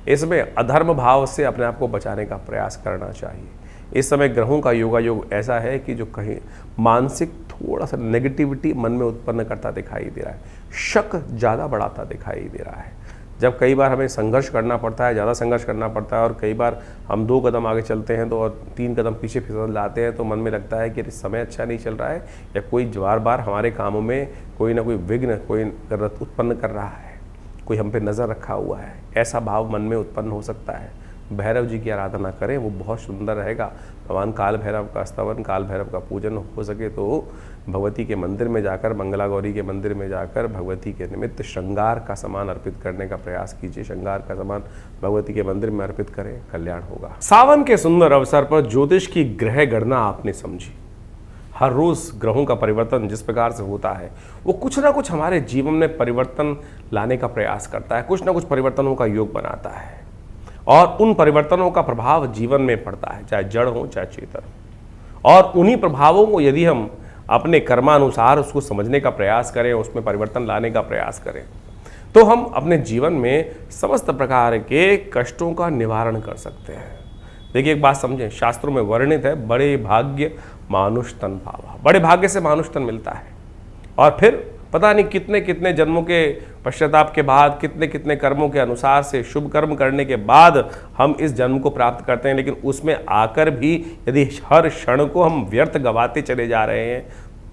इसमें अधर्म भाव से अपने आप को बचाने का प्रयास करना चाहिए। इस समय ग्रहों का योगायोग ऐसा है कि जो कहीं मानसिक थोड़ा सा नेगेटिविटी मन में उत्पन्न करता दिखाई दे रहा है, शक ज़्यादा बढ़ाता दिखाई दे रहा है। जब कई बार हमें संघर्ष करना पड़ता है, ज़्यादा संघर्ष करना पड़ता है, और कई बार हम 2 कदम आगे चलते हैं तो और 3 कदम पीछे फिसल लाते हैं, तो मन में लगता है कि समय अच्छा नहीं चल रहा है, या कोई बार बार हमारे कामों में कोई ना कोई विघ्न, कोई उत्पन्न कर रहा है, कोई हम पे नज़र रखा हुआ है। ऐसा भाव मन में उत्पन्न हो सकता है। भैरव जी की आराधना करें, वो बहुत सुंदर रहेगा। भगवान काल भैरव का स्तवन, काल भैरव का पूजन हो सके तो भगवती के मंदिर में जाकर, मंगला गौरी के मंदिर में जाकर भगवती के निमित्त श्रृंगार का सामान अर्पित करने का प्रयास कीजिए। श्रृंगार का सामान भगवती के मंदिर में अर्पित करें, कल्याण होगा। सावन के सुंदर अवसर पर ज्योतिष की ग्रह गणना आपने समझी। हर रोज ग्रहों का परिवर्तन जिस प्रकार से होता है, वो कुछ ना कुछ हमारे जीवन में परिवर्तन लाने का प्रयास करता है, कुछ ना कुछ परिवर्तनों का योग बनाता है, और उन परिवर्तनों का प्रभाव जीवन में पड़ता है, चाहे जड़ हो चाहे चेतन। और उन्हीं प्रभावों को यदि हम अपने कर्मानुसार उसको समझने का प्रयास करें, उसमें परिवर्तन लाने का प्रयास करें, तो हम अपने जीवन में समस्त प्रकार के कष्टों का निवारण कर सकते हैं। देखिए, एक बात समझें, शास्त्रों में वर्णित है, बड़े भाग्य मानुष तन पावा। बड़े भाग्य से मानुष तन मिलता है, और फिर पता नहीं कितने कितने जन्मों के पश्चाताप के बाद, कितने कितने कर्मों के अनुसार से, शुभ कर्म करने के बाद हम इस जन्म को प्राप्त करते हैं। लेकिन उसमें आकर भी यदि हर क्षण को हम व्यर्थ गवाते चले जा रहे हैं,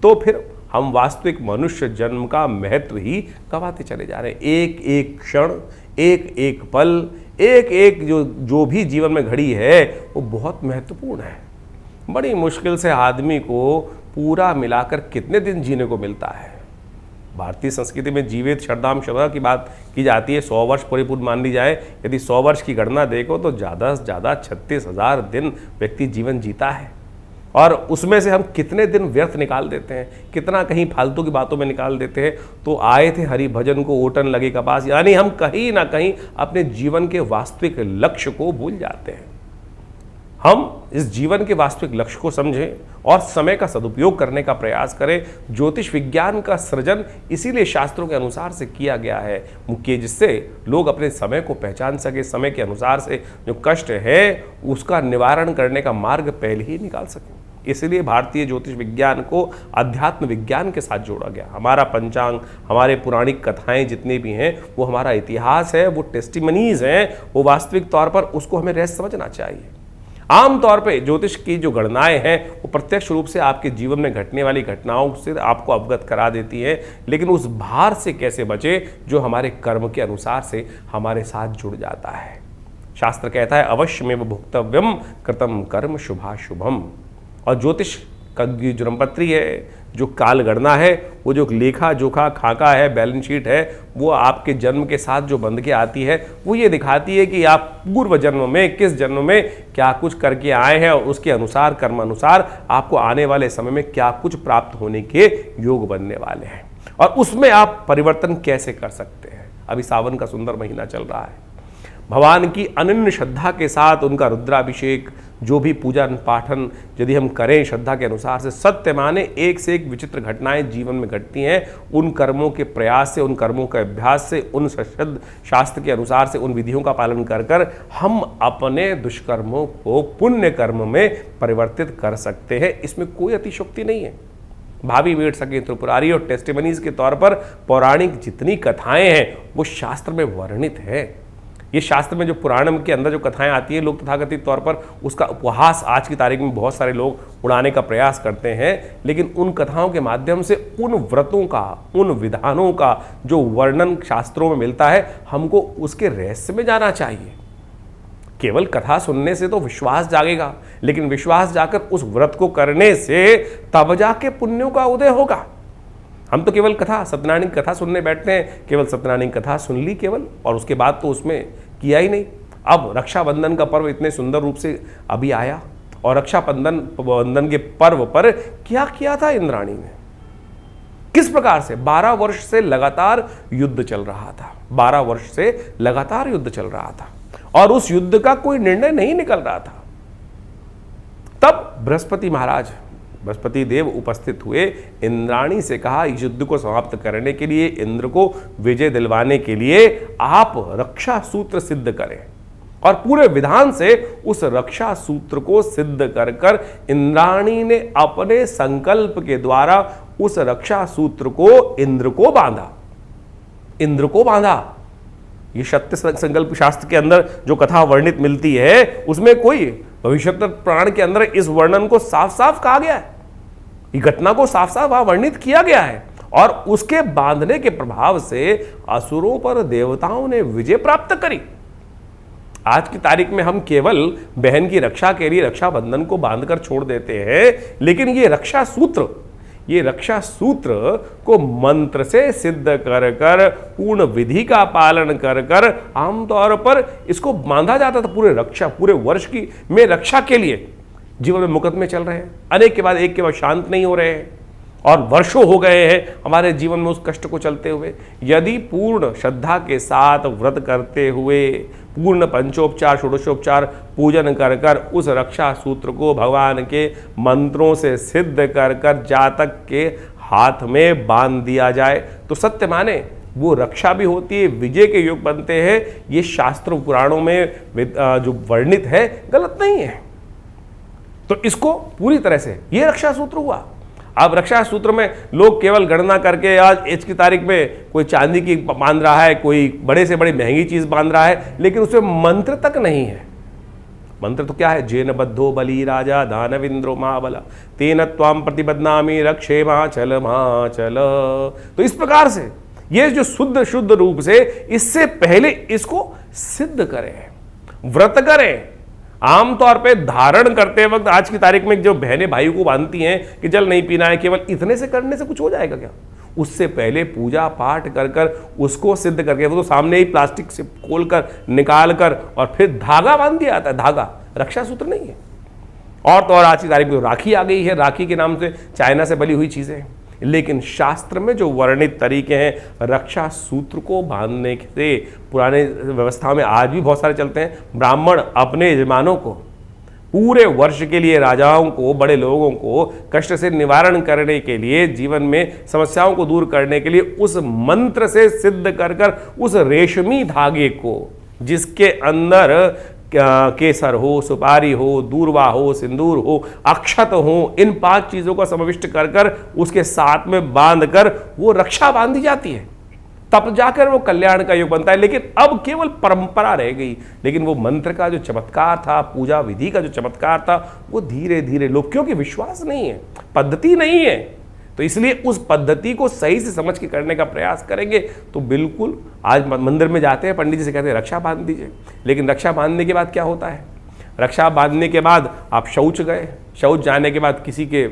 तो फिर हम वास्तविक मनुष्य जन्म का महत्व ही गवाते चले जा रहे हैं। एक एक क्षण, एक एक पल, एक एक जो भी जीवन में घड़ी है, वो बहुत महत्वपूर्ण है। बड़ी मुश्किल से आदमी को पूरा मिलाकर कितने दिन जीने को मिलता है। भारतीय संस्कृति में जीवित शरदाम शबा की बात की जाती है, 100 वर्ष परिपूर्ण मान ली जाए। यदि 100 वर्ष की गणना देखो तो ज़्यादा से ज़्यादा 36,000 दिन व्यक्ति जीवन जीता है, और उसमें से हम कितने दिन व्यर्थ निकाल देते हैं, कितना कहीं फालतू की बातों में निकाल देते हैं। तो आए थे हरि भजन को ओटन लगे कपास, यानी हम कहीं ना कहीं अपने जीवन के वास्तविक लक्ष्य को भूल जाते हैं। हम इस जीवन के वास्तविक लक्ष्य को समझें और समय का सदुपयोग करने का प्रयास करें। ज्योतिष विज्ञान का सृजन इसीलिए शास्त्रों के अनुसार से किया गया है मुख्य, जिससे लोग अपने समय को पहचान सके, समय के अनुसार से जो कष्ट है उसका निवारण करने का मार्ग पहले ही निकाल सकें। इसलिए भारतीय ज्योतिष विज्ञान को अध्यात्म विज्ञान के साथ जोड़ा गया। हमारा पंचांग, हमारे पौराणिक कथाएं जितने भी हैं, वो हमारा इतिहास है, वो टेस्टिमनीज हैं, वो वास्तविक तौर पर उसको हमें रहस्य समझना चाहिए। आमतौर पे ज्योतिष की जो गणनाएं हैं वो प्रत्यक्ष रूप से आपके जीवन में घटने वाली घटनाओं से आपको अवगत करा देती है, लेकिन उस भार से कैसे बचे जो हमारे कर्म के अनुसार से हमारे साथ जुड़ जाता है। शास्त्र कहता है अवश्यमेव भुक्तव्यम कृतम कर्म शुभाशुभम। और ज्योतिष का जो जन्मपत्री है, जो काल गणना है, वो जो लेखा जोखा खाका है, बैलेंस शीट है, वो आपके जन्म के साथ जो बंध के आती है, वो ये दिखाती है कि आप पूर्व जन्म में किस जन्म में क्या कुछ करके आए हैं, और उसके अनुसार कर्म अनुसार आपको आने वाले समय में क्या कुछ प्राप्त होने के योग बनने वाले हैं, और उसमें आप परिवर्तन कैसे कर सकते हैं। अभी सावन का सुंदर महीना चल रहा है, भगवान की अनन्य श्रद्धा के साथ उनका रुद्राभिषेक, जो भी पूजन पाठन यदि हम करें श्रद्धा के अनुसार से, सत्य माने एक से एक विचित्र घटनाएं जीवन में घटती हैं। उन कर्मों के प्रयास से, उन कर्मों के अभ्यास से, उन सशद शास्त्र के अनुसार से, उन विधियों का पालन कर कर हम अपने दुष्कर्मों को पुण्य कर्म में परिवर्तित कर सकते हैं। इसमें कोई अतिशयोक्ति नहीं है। भावी वेद सके त्रिपुरारी और टेस्टिमनीज के तौर पर पौराणिक जितनी कथाएं हैं वो शास्त्र में वर्णित है। ये शास्त्र में जो पुराणम के अंदर जो कथाएं आती हैं, लोग तथाकथित तौर पर उसका उपहास आज की तारीख में बहुत सारे लोग उड़ाने का प्रयास करते हैं, लेकिन उन कथाओं के माध्यम से उन व्रतों का, उन विधानों का जो वर्णन शास्त्रों में मिलता है, हमको उसके रहस्य में जाना चाहिए। केवल कथा सुनने से तो विश्वास जागेगा, लेकिन विश्वास जाकर उस व्रत को करने से तब जाके पुण्यों का उदय होगा। हम तो केवल कथा, सत्यनारायण की कथा सुनने बैठते हैं, केवल सत्यनारायण की कथा सुन ली केवल, और उसके बाद तो उसमें किया ही नहीं। अब रक्षाबंधन का पर्व इतने सुंदर रूप से अभी आया, और रक्षाबंधन के पर्व पर क्या किया था इंद्राणी ने, किस प्रकार से 12 वर्ष से लगातार युद्ध चल रहा था, 12 वर्ष से लगातार युद्ध चल रहा था, और उस युद्ध का कोई निर्णय नहीं निकल रहा था। तब बृहस्पति देव उपस्थित हुए, इंद्राणी से कहा इस युद्ध को समाप्त करने के लिए, इंद्र को विजय दिलवाने के लिए आप रक्षा सूत्र सिद्ध करें। और पूरे विधान से उस रक्षा सूत्र को सिद्ध कर कर इंद्राणी ने अपने संकल्प के द्वारा उस रक्षा सूत्र को इंद्र को बांधा। ये सत्य संकल्प शास्त्र के अंदर जो कथा वर्णित मिलती है, उसमें कोई भविष्योत्तर पुराण के अंदर इस वर्णन को साफ साफ कहा गया है, इस घटना को साफ साफ वहां वर्णित किया गया है, और उसके बांधने के प्रभाव से असुरों पर देवताओं ने विजय प्राप्त करी। आज की तारीख में हम केवल बहन की रक्षा के लिए रक्षाबंधन को बांधकर छोड़ देते हैं, लेकिन ये रक्षा सूत्र को मंत्र से सिद्ध कर कर, पूर्ण विधि का पालन कर कर आमतौर पर इसको बांधा जाता था पूरे वर्ष की में रक्षा के लिए। जीवन में मुकदमे चल रहे हैं, अनेक के बाद एक के बाद शांत नहीं हो रहे हैं, और वर्षों हो गए हैं हमारे जीवन में उस कष्ट को चलते हुए। यदि पूर्ण श्रद्धा के साथ व्रत करते हुए, पूर्ण पंचोपचार षोडशोपचार पूजन कर कर उस रक्षा सूत्र को भगवान के मंत्रों से सिद्ध कर कर जातक के हाथ में बांध दिया जाए, तो सत्य माने वो रक्षा भी होती है, विजय के योग बनते हैं। ये शास्त्र पुराणों में जो वर्णित है गलत नहीं है। तो इसको पूरी तरह से ये रक्षा सूत्र हुआ। अब रक्षा सूत्र में लोग केवल गणना करके आज की तारीख में कोई चांदी की बांध रहा है, कोई बड़े से बड़ी महंगी चीज बांध रहा है, लेकिन उसमें मंत्र तक नहीं है। मंत्र तो क्या है, जेन बद्धो बलि राजा दानविंद्रो महाबला तेन त्वाम प्रतिबद्धनामि रक्षे माचल। तो इस प्रकार से ये जो शुद्ध रूप से, इससे पहले इसको सिद्ध करें, व्रत करें। आमतौर पे धारण करते वक्त आज की तारीख में जो बहनें भाई को बांधती हैं कि जल नहीं पीना है, केवल इतने से करने से कुछ हो जाएगा क्या? उससे पहले पूजा पाठ कर कर उसको सिद्ध करके, वो तो सामने ही प्लास्टिक से खोल कर निकाल कर और फिर धागा बांध दिया जाता है। धागा रक्षा सूत्र नहीं है। और तो और आज की तारीख में राखी आ गई है, राखी के नाम से चाइना से बनी हुई चीजें, लेकिन शास्त्र में जो वर्णित तरीके हैं रक्षा सूत्र को बांधने से, पुराने व्यवस्था में आज भी बहुत सारे चलते हैं। ब्राह्मण अपने यजमानों को पूरे वर्ष के लिए, राजाओं को, बड़े लोगों को कष्ट से निवारण करने के लिए, जीवन में समस्याओं को दूर करने के लिए उस मंत्र से सिद्ध कर कर उस रेशमी धागे को, जिसके अंदर केसर हो, सुपारी हो, दूर्वा हो, सिंदूर हो, अक्षत हो, इन 5 चीजों का समाविष्ट कर कर उसके साथ में बांध कर वो रक्षा बांधी जाती है, तब जाकर वो कल्याण का योग बनता है। लेकिन अब केवल परंपरा रह गई, लेकिन वो मंत्र का जो चमत्कार था, पूजा विधि का जो चमत्कार था, वो धीरे धीरे लोग, क्योंकि विश्वास नहीं है, पद्धति नहीं है, तो इसलिए उस पद्धति को सही से समझ के करने का प्रयास करेंगे तो बिल्कुल। आज मंदिर में जाते हैं, पंडित जी से कहते हैं रक्षा बांध दीजिए, लेकिन रक्षा बांधने के बाद क्या होता है? रक्षा बांधने के बाद आप शौच गए, शौच जाने के बाद किसी के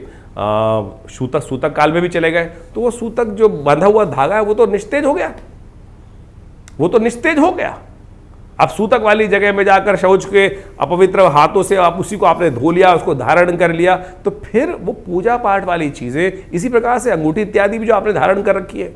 सूतक काल में भी चले गए, तो वो सूतक जो बंधा हुआ धागा है वो तो निस्तेज हो गया, अब सूतक वाली जगह में जाकर शौच के अपवित्र हाथों से आप उसी को आपने धो लिया, उसको धारण कर लिया, तो फिर वो पूजा पाठ वाली चीजें, इसी प्रकार से अंगूठी इत्यादि भी जो आपने धारण कर रखी है,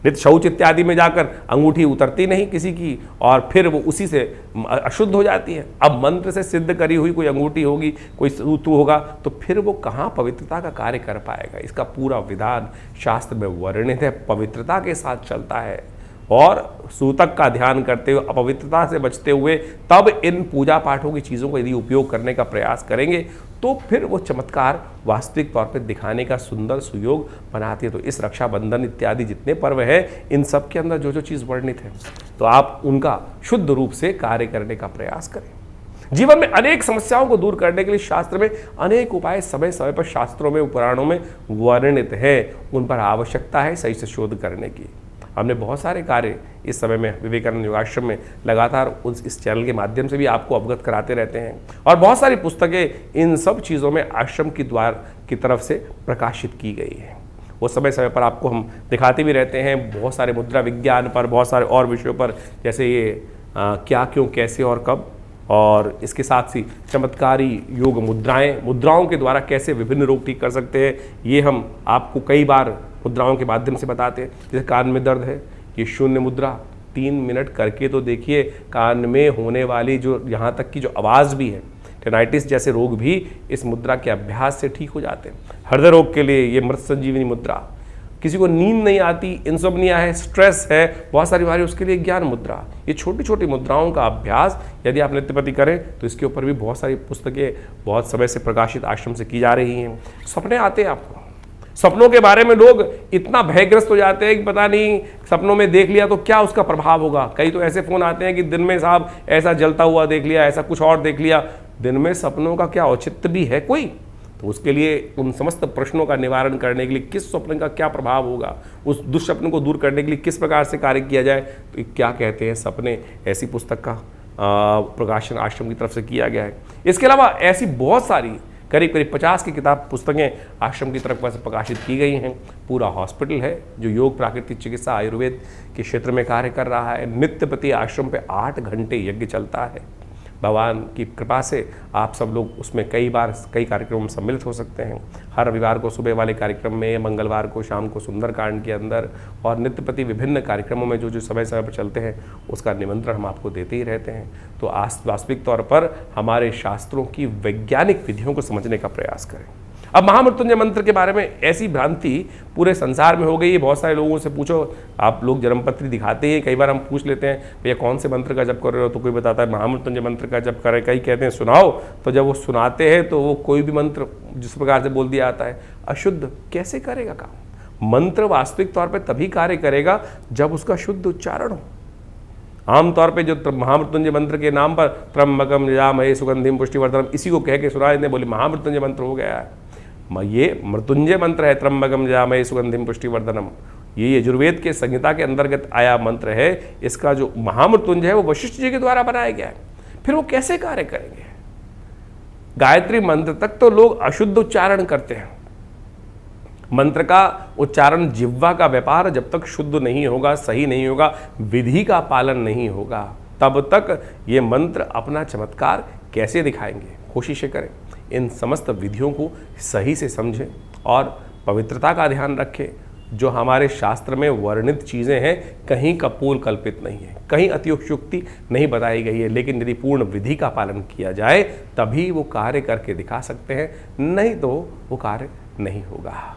नित्य शौच इत्यादि में जाकर अंगूठी उतरती नहीं किसी की, और फिर वो उसी से अशुद्ध हो जाती है। अब मंत्र से सिद्ध करी हुई कोई अंगूठी होगी, कोई सूतु होगा, तो फिर वो कहाँ पवित्रता का कार्य कर पाएगा। इसका पूरा विधान शास्त्र में वर्णित है, पवित्रता के साथ चलता है, और सूतक का ध्यान करते हुए, अपवित्रता से बचते हुए तब इन पूजा पाठों की चीज़ों को यदि उपयोग करने का प्रयास करेंगे तो फिर वो चमत्कार वास्तविक तौर पर दिखाने का सुंदर सुयोग बनाती है। तो इस रक्षाबंधन इत्यादि जितने पर्व हैं, इन सब के अंदर जो जो चीज़ वर्णित है, तो आप उनका शुद्ध रूप से कार्य करने का प्रयास करें। जीवन में अनेक समस्याओं को दूर करने के लिए शास्त्र में अनेक उपाय समय समय पर शास्त्रों में, पुराणों में वर्णित है। उन पर आवश्यकता है सही से शोध करने की। हमने बहुत सारे कार्य इस समय में विवेकानंद योगाश्रम में लगातार इस चैनल के माध्यम से भी आपको अवगत कराते रहते हैं, और बहुत सारी पुस्तकें इन सब चीज़ों में आश्रम की द्वार की तरफ से प्रकाशित की गई है। वो समय समय पर आपको हम दिखाते भी रहते हैं, बहुत सारे मुद्रा विज्ञान पर, बहुत सारे और विषयों पर, जैसे ये क्या, क्यों, कैसे और कब, और इसके साथ ही चमत्कारी योग मुद्राओं के द्वारा कैसे विभिन्न रोग ठीक कर सकते हैं, ये हम आपको कई बार मुद्राओं के माध्यम से बताते हैं। जैसे कान में दर्द है, ये शून्य मुद्रा 3 मिनट करके तो देखिए, कान में होने वाली जो यहाँ तक की जो आवाज़ भी है, टेनाइटिस जैसे रोग भी इस मुद्रा के अभ्यास से ठीक हो जाते हैं। हृदय रोग के लिए ये मृत संजीवनी मुद्रा, किसी को नींद नहीं आती, इंसोम्निया है, स्ट्रेस है, बहुत सारी बीमारी, उसके लिए ज्ञान मुद्रा। ये छोटी छोटी मुद्राओं का अभ्यास यदि आप नित्यपति करें तो इसके ऊपर भी बहुत सारी पुस्तकें बहुत समय से प्रकाशित आश्रम से की जा रही हैं। सपने आते हैं आपको, सपनों के बारे में लोग इतना भयग्रस्त हो जाते हैं कि पता नहीं सपनों में देख लिया तो क्या उसका प्रभाव होगा। कई तो ऐसे फोन आते हैं कि दिन में साहब ऐसा जलता हुआ देख लिया, ऐसा कुछ और देख लिया। दिन में सपनों का क्या औचित्य भी है कोई? तो उसके लिए उन समस्त प्रश्नों का निवारण करने के लिए किस स्वप्न का क्या प्रभाव होगा, उस दुष्स्वप्न को दूर करने के लिए किस प्रकार से कार्य किया जाए, तो क्या कहते हैं सपने, ऐसी पुस्तक का प्रकाशन आश्रम की तरफ से किया गया है। इसके अलावा ऐसी बहुत सारी करीब करीब 50 की किताब पुस्तकें आश्रम की तरफ से प्रकाशित की गई हैं। पूरा हॉस्पिटल है जो योग, प्राकृतिक चिकित्सा, आयुर्वेद के क्षेत्र में कार्य कर रहा है। नित्यपति आश्रम पे 8 घंटे यज्ञ चलता है। भगवान की कृपा से आप सब लोग उसमें कई कार्यक्रमों में सम्मिलित हो सकते हैं। हर रविवार को सुबह वाले कार्यक्रम में, मंगलवार को शाम को सुंदरकांड के अंदर, और नित्यपति विभिन्न कार्यक्रमों में जो जो समय समय पर चलते हैं उसका निमंत्रण हम आपको देते ही रहते हैं। तो वास्तविक तौर पर हमारे शास्त्रों की वैज्ञानिक विधियों को समझने का प्रयास करें। अब महामृत्युंजय मंत्र के बारे में ऐसी भ्रांति पूरे संसार में हो गई है। बहुत सारे लोगों से पूछो, आप लोग जन्मपत्री दिखाते हैं, कई बार हम पूछ लेते हैं भैया कौन से मंत्र का जप कर रहे हो, तो कोई बताता है महामृत्युंजय मंत्र का जप कर रहे, कई कहते हैं सुनाओ। तो जब वो सुनाते हैं तो वो कोई भी मंत्र जिस प्रकार से बोल दिया जाता है अशुद्ध कैसे करेगा काम। मंत्र वास्तविक तौर पर तभी कार्य करेगा जब उसका शुद्ध उच्चारण हो। आमतौर पे जो महामृत्युंजय मंत्र के नाम पर त्र्यंबकम यजामहे सुगंधिम पुष्टिवर्धनम, इसी को कह के सुना देते, बोले महामृत्युंजय मंत्र हो गया है। ये मृत्युंजय मंत्र है, त्र्यंबकम यजामहे सुगंधिम पुष्टिवर्धनम। ये यजुर्वेद के संहिता के अंतर्गत आया मंत्र है। इसका जो महामृत्युंजय है वो वशिष्ठ जी के द्वारा बनाया गया है। फिर वो कैसे कार्य करेंगे? गायत्री मंत्र तक तो लोग अशुद्ध उच्चारण करते हैं। मंत्र का उच्चारण, जिह्वा का व्यापार जब तक शुद्ध नहीं होगा, सही नहीं होगा, विधि का पालन नहीं होगा, तब तक ये मंत्र अपना चमत्कार कैसे दिखाएंगे? कोशिशें करें, इन समस्त विधियों को सही से समझें और पवित्रता का ध्यान रखें। जो हमारे शास्त्र में वर्णित चीज़ें हैं कहीं कपोल कल्पित नहीं है, कहीं अतिशयोक्ति नहीं बताई गई है, लेकिन यदि पूर्ण विधि का पालन किया जाए तभी वो कार्य करके दिखा सकते हैं, नहीं तो वो कार्य नहीं होगा।